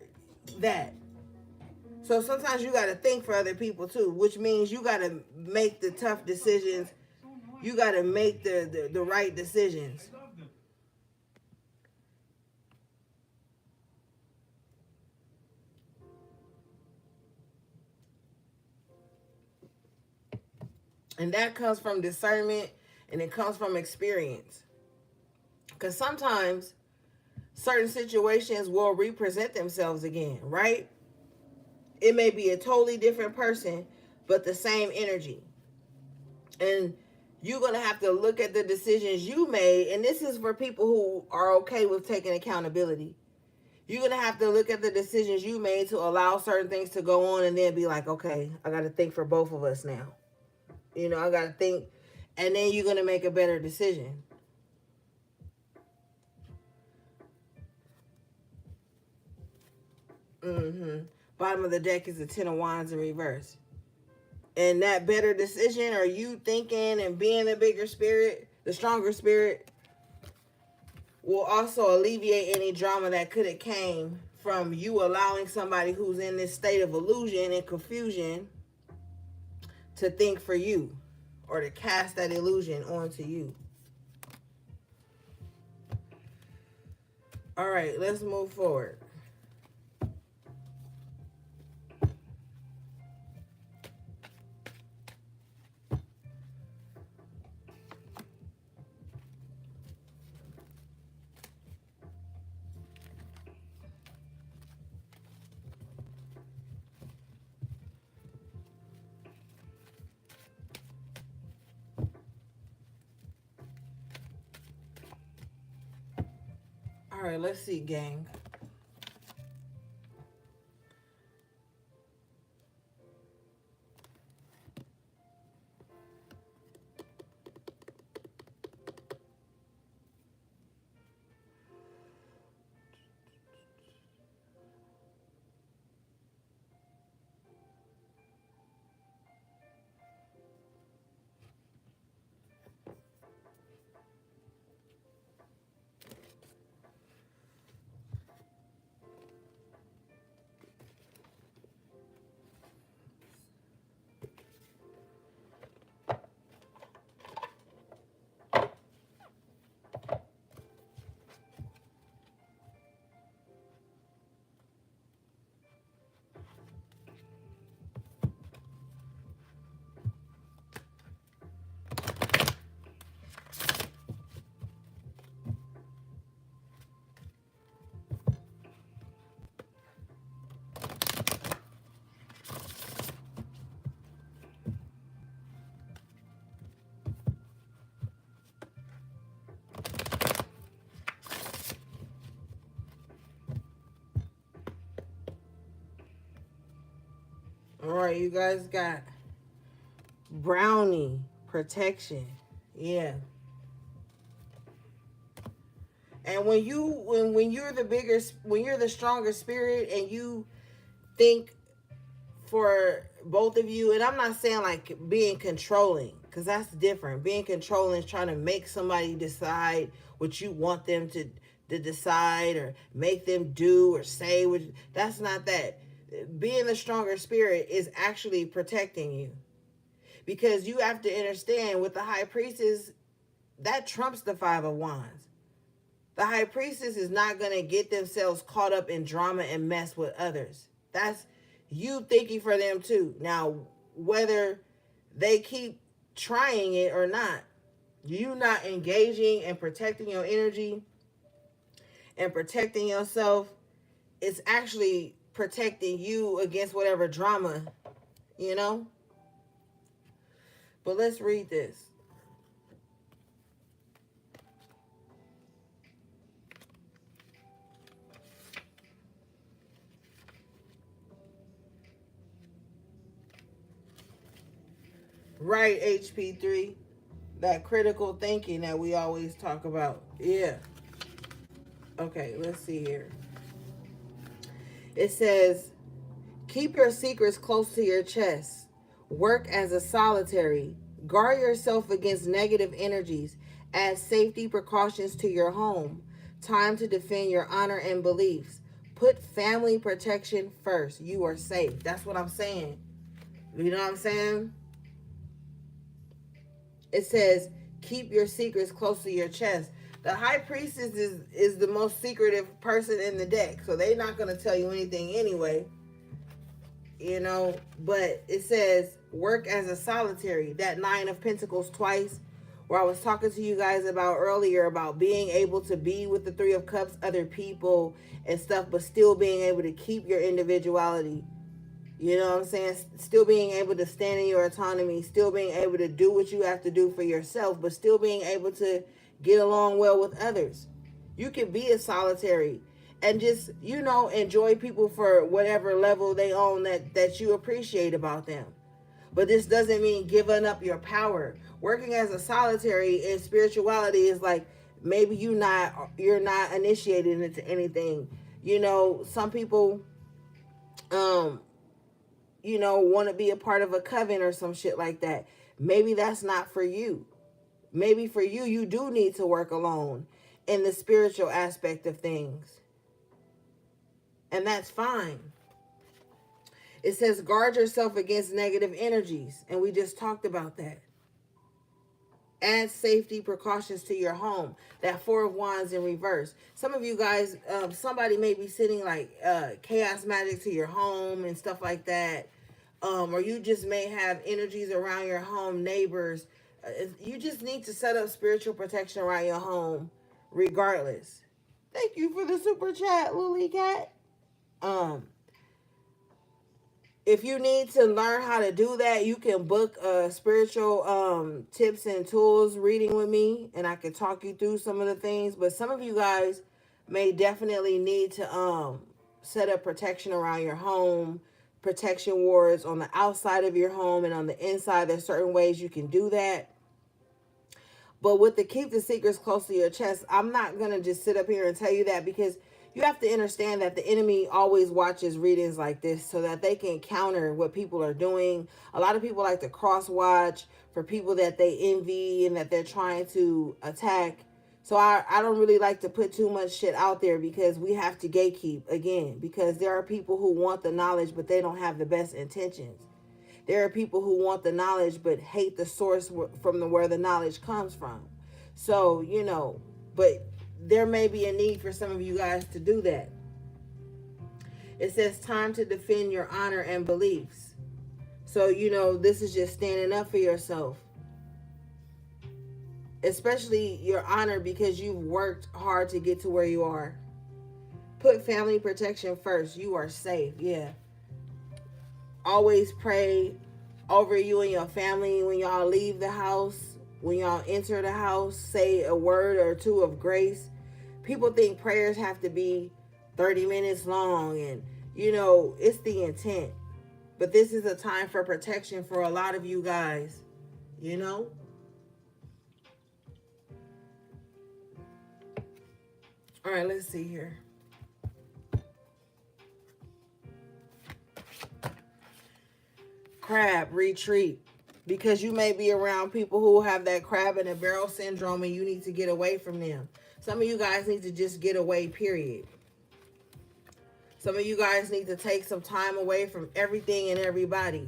that. So sometimes you gotta think for other people too, which means you gotta make the tough decisions. You gotta make the right decisions. And that comes from discernment, and it comes from experience. Because sometimes certain situations will represent themselves again, right? It may be a totally different person, but the same energy. And you're going to have to look at the decisions you made. And this is for people who are okay with taking accountability. You're going to have to look at the decisions you made to allow certain things to go on and then be like, okay, I got to think for both of us now. You know, I got to think. And then you're going to make a better decision. Bottom of the deck is the 10 of Wands in reverse. And that better decision, or you thinking and being the bigger spirit, the stronger spirit, will also alleviate any drama that could have came from you allowing somebody who's in this state of illusion and confusion to think for you, or to cast that illusion onto you. All right, let's move forward. All right, let's see, gang. All right, you guys got brownie protection. Yeah. And when you're the stronger spirit, and you think for both of you, and I'm not saying like being controlling, because that's different. Being controlling is trying to make somebody decide what you want them to decide, or make them do or say. That's not that. Being the stronger spirit is actually protecting you, because you have to understand, with the High Priestess, that trumps the 5 of Wands. The High Priestess is not going to get themselves caught up in drama and mess with others. That's you thinking for them too. Now, whether they keep trying it or not, You not engaging and protecting your energy and protecting yourself, it's actually protecting you against whatever drama, you know? But let's read this. Right, HP3. That critical thinking that we always talk about. Yeah. Okay, let's see here. It says, keep your secrets close to your chest. Work as a solitary. Guard yourself against negative energies. Add safety precautions to your home. Time to defend your honor and beliefs. Put family protection first. You are safe. That's what I'm saying. You know what I'm saying? It says, keep your secrets close to your chest. The high priestess is the most secretive person in the deck. So they're not going to tell you anything anyway. You know, but it says work as a solitary. That Nine of Pentacles twice, where I was talking to you guys about earlier about being able to be with the Three of Cups, other people and stuff, but still being able to keep your individuality. You know what I'm saying? Still being able to stand in your autonomy, still being able to do what you have to do for yourself, but still being able to get along well with others. You can be a solitary and just, you know, enjoy people for whatever level they own that you appreciate about them. But this doesn't mean giving up your power. Working as a solitary in spirituality is like maybe you're not initiated into anything. You know, some people um want to be a part of a coven or some shit like that. Maybe that's not for you. Maybe for you, you do need to work alone in the spiritual aspect of things. And that's fine. It says guard yourself against negative energies. And we just talked about that. Add safety precautions to your home. That Four of Wands in reverse. Some of you guys, somebody may be sitting like chaos magic to your home and stuff like that. Or you just may have energies around your home, neighbors. You just need to set up spiritual protection around your home regardless. Thank you for the super chat, Lily Cat. Um, if you need to learn how to do that, you can book a spiritual tips and tools reading with me, and I can talk you through some of the things. But some of you guys may definitely need to set up protection around your home, protection wards on the outside of your home and on the inside. There's certain ways you can do that. But with the keep the secrets close to your chest, I'm not going to just sit up here and tell you that, because you have to understand that the enemy always watches readings like this so that they can counter what people are doing. A lot of people like to cross watch for people that they envy and that they're trying to attack. So I don't really like to put too much shit out there, because we have to gatekeep again, because there are people who want the knowledge, but they don't have the best intentions. There are people who want the knowledge but hate the source from where the knowledge comes from. So, but there may be a need for some of you guys to do that. It says time to defend your honor and beliefs. So, this is just standing up for yourself. Especially your honor, because you've worked hard to get to where you are. Put family protection first. You are safe. Yeah. Always pray over you and your family when y'all leave the house. When y'all enter the house, say a word or two of grace. People think prayers have to be 30 minutes long, and it's the intent. But this is a time for protection for a lot of you guys. All right, let's see here. Crab, retreat. Because you may be around people who have that crab in a barrel syndrome, and you need to get away from them. Some of you guys need to just get away, period. Some of you guys need to take some time away from everything and everybody.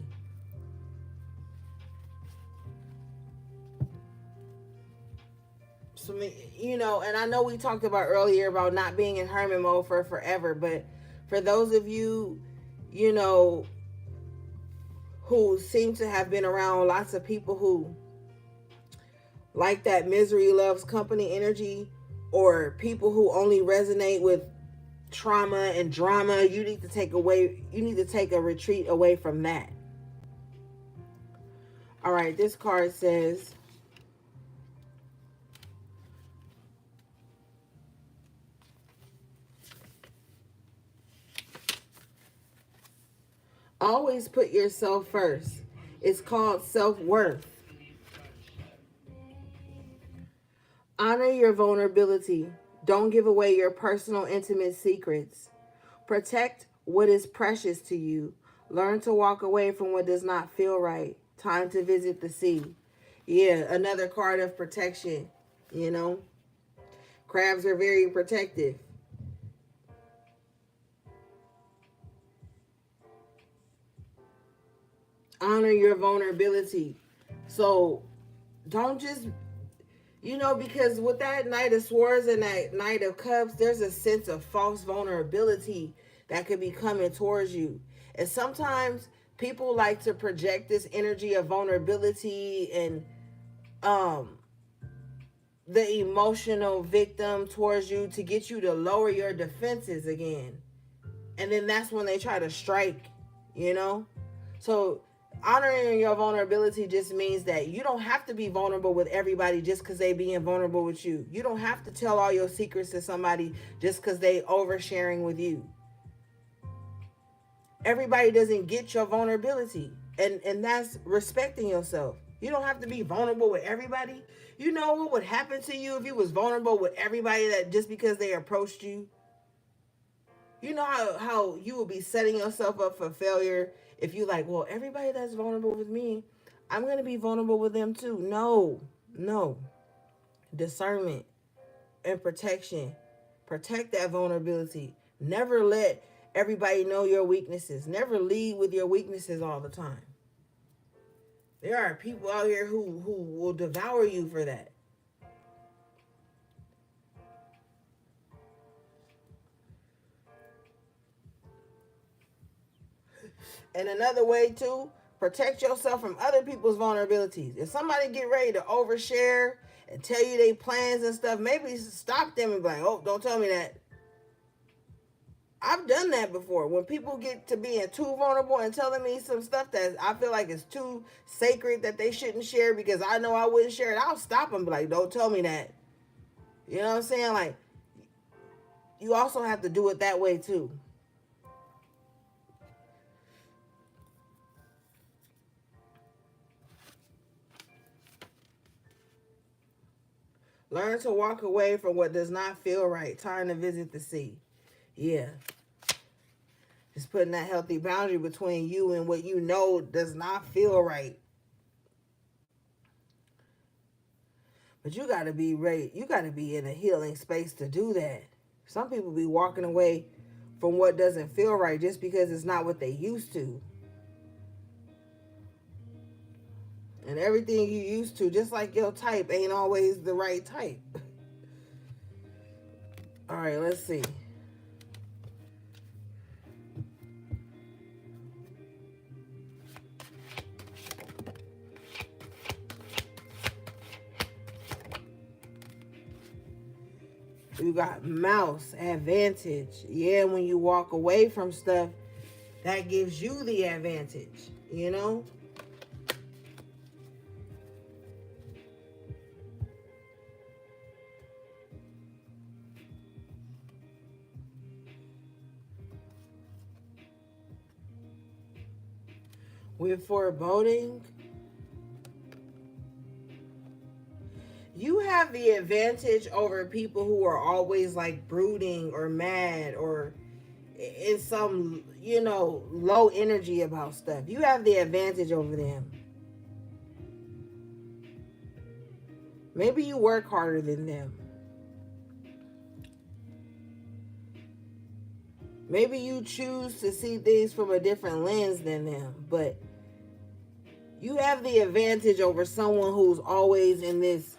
So, and I know we talked about earlier about not being in hermit mode for forever, but for those of you, who seem to have been around lots of people who like that misery loves company energy, or people who only resonate with trauma and drama, you need to take a retreat away from that. All right, this card says, always put yourself first. It's called self-worth. Honor your vulnerability. Don't give away your personal, intimate secrets. Protect what is precious to you. Learn to walk away from what does not feel right. Time to visit the sea. Yeah, another card of protection. You know, crabs are very protective. Honor your vulnerability. So don't just, because with that Knight of Swords and that Knight of Cups, there's a sense of false vulnerability that could be coming towards you. And sometimes people like to project this energy of vulnerability and um the emotional victim towards you to get you to lower your defenses again. And then that's when they try to strike, you know? So honoring your vulnerability just means that you don't have to be vulnerable with everybody just because they being vulnerable with you. You don't have to tell all your secrets to somebody just because they oversharing with you. Everybody doesn't get your vulnerability. And that's respecting yourself. You don't have to be vulnerable with everybody. You know what would happen to you if you was vulnerable with everybody that just because they approached you? You know how you will be setting yourself up for failure if you like, well, everybody that's vulnerable with me, I'm going to be vulnerable with them too. No, no. Discernment and protection. Protect that vulnerability. Never let everybody know your weaknesses. Never lead with your weaknesses all the time. There are people out here who will devour you for that. And another way too, protect yourself from other people's vulnerabilities. If somebody get ready to overshare and tell you their plans and stuff, maybe stop them and be like, oh, don't tell me that. I've done that before. When people get to being too vulnerable and telling me some stuff that I feel like is too sacred that they shouldn't share because I know I wouldn't share it, I'll stop them. Be like, don't tell me that. You know what I'm saying? Like, you also have to do it that way too. Learn to walk away from what does not feel right. Time to visit the sea. Yeah. Just putting that healthy boundary between you and what you know does not feel right. But you got to be ready. You got to be in a healing space to do that. Some people be walking away from what doesn't feel right just because it's not what they used to. And everything you used to, just like your type, ain't always the right type. All right, let's see. You got mouse advantage. Yeah, when you walk away from stuff, that gives you the advantage, you know? With foreboding, you have the advantage over people who are always like brooding or mad or in some, low energy about stuff. You have the advantage over them. Maybe you work harder than them. Maybe you choose to see things from a different lens than them, but you have the advantage over someone who's always in this,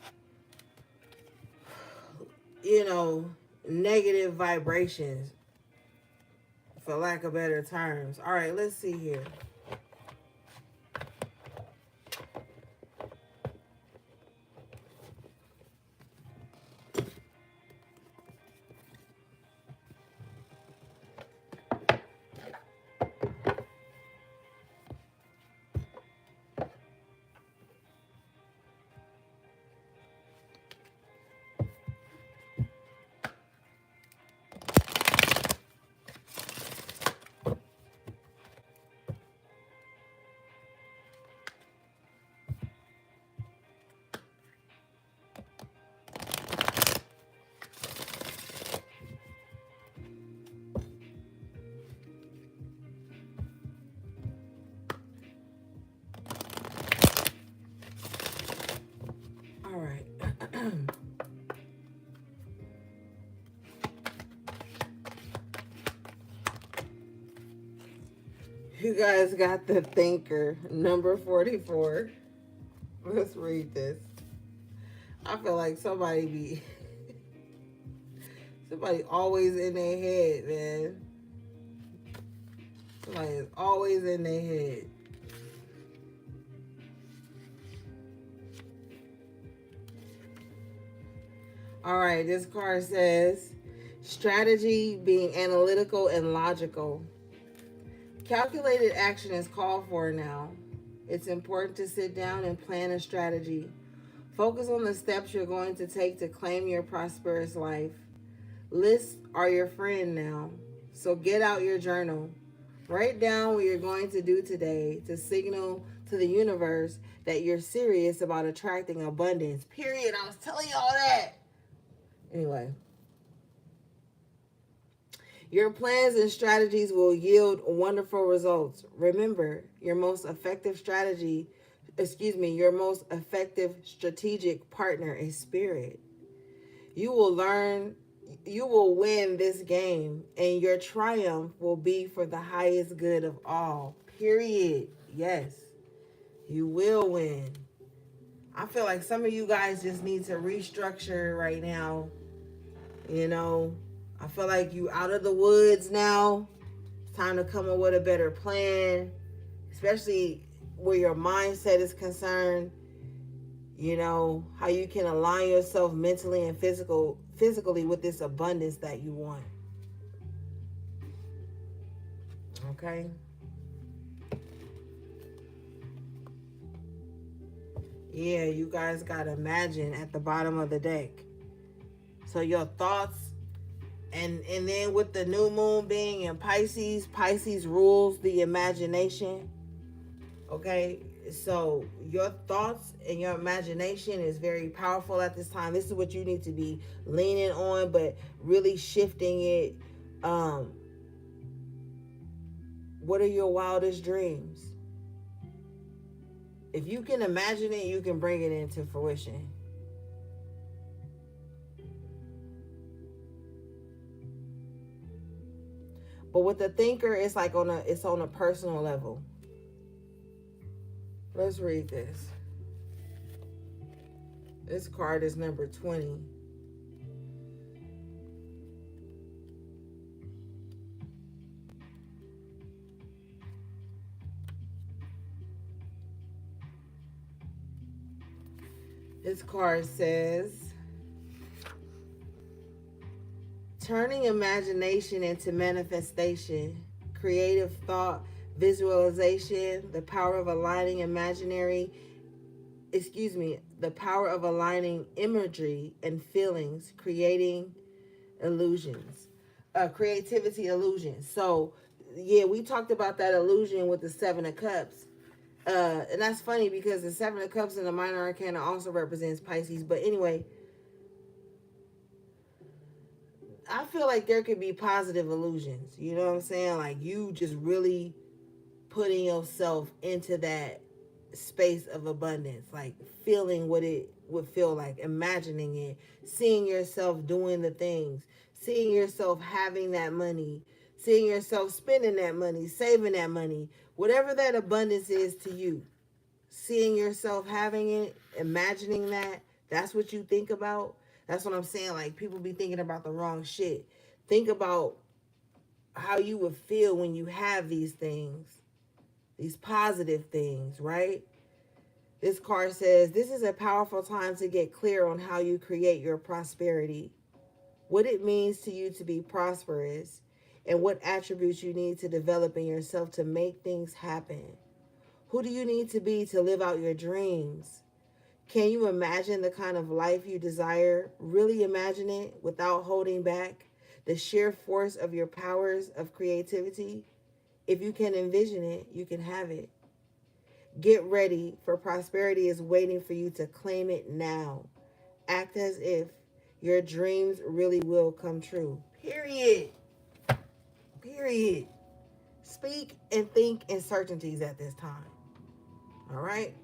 negative vibrations, for lack of better terms. All right, let's see here. You guys got the thinker, number 44. Let's read this. I feel like somebody always in their head, man. Somebody is always in their head. All right, this card says strategy, being analytical and logical. Calculated action is called for now. It's important to sit down and plan a strategy. Focus on the steps you're going to take to claim your prosperous life. Lists are your friend now. So get out your journal. Write down what you're going to do today to signal to the universe that you're serious about attracting abundance. Period. I was telling y'all that. Anyway, your plans and strategies will yield wonderful results. Remember, your most effective strategic partner is spirit. You will win this game, and your triumph will be for the highest good of all. Period. Yes, you will win. I feel like some of you guys just need to restructure right now. You know, I feel like you out of the woods now. It's time to come up with a better plan, especially where your mindset is concerned. You know, how you can align yourself mentally and physically with this abundance that you want. Okay? Yeah, you guys gotta imagine at the bottom of the deck. So your thoughts, and then with the new moon being in Pisces rules the imagination. Okay, so your thoughts and your imagination is very powerful at this time. This is what you need to be leaning on, but really shifting it. What are your wildest dreams? If you can imagine it, you can bring it into fruition. But with the thinker, it's like it's on a personal level. Let's read this. This card is number 20. This card says, turning imagination into manifestation, creative thought, visualization, the power of aligning the power of aligning imagery and feelings, creating illusions, creativity illusions. So, yeah, we talked about that illusion with the Seven of Cups. And that's funny because the Seven of Cups in the Minor Arcana also represents Pisces. But anyway, I feel like there could be positive illusions. You know what I'm saying? Like you just really putting yourself into that space of abundance, like feeling what it would feel like, imagining it, seeing yourself doing the things, seeing yourself having that money, seeing yourself spending that money, saving that money, whatever that abundance is to you, seeing yourself having it, imagining that, that's what you think about. That's what I'm saying. Like people be thinking about the wrong shit. Think about how you would feel when you have these things, these positive things, right? This card says, this is a powerful time to get clear on how you create your prosperity, what it means to you to be prosperous, and what attributes you need to develop in yourself to make things happen. Who do you need to be to live out your dreams? Can you imagine the kind of life you desire? Really imagine it without holding back the sheer force of your powers of creativity? If you can envision it, you can have it. Get ready, for prosperity is waiting for you to claim it now. Act as if your dreams really will come true. Period. Period. Speak and think in certainties at this time. All right?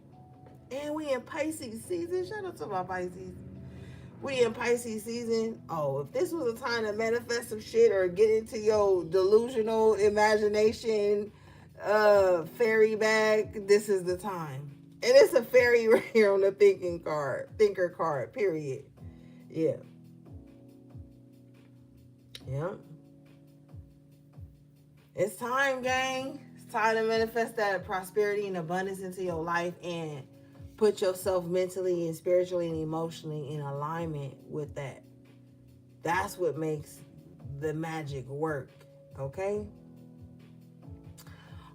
And we in Pisces season. Shout out to my Pisces. We in Pisces season. Oh, if this was a time to manifest some shit or get into your delusional imagination, fairy bag, this is the time. And it's a fairy right here on the thinker card, period. Yeah. Yeah. It's time, gang. It's time to manifest that prosperity and abundance into your life and put yourself mentally and spiritually and emotionally in alignment with that. That's what makes the magic work. Okay?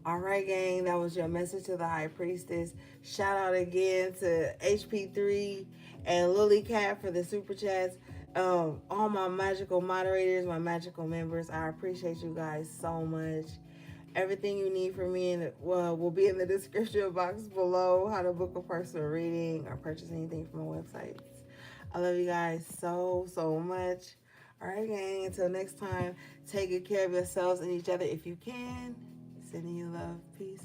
All right, gang. That was your message to the High Priestess. Shout out again to HP3 and Lily Cat for the super chats. All my magical moderators, my magical members, I appreciate you guys so much. Everything you need from me will be in the description box below. How to book a personal reading or purchase anything from my websites. I love you guys so much. All right, gang. Until next time, take good care of yourselves and each other if you can. Sending you love. Peace.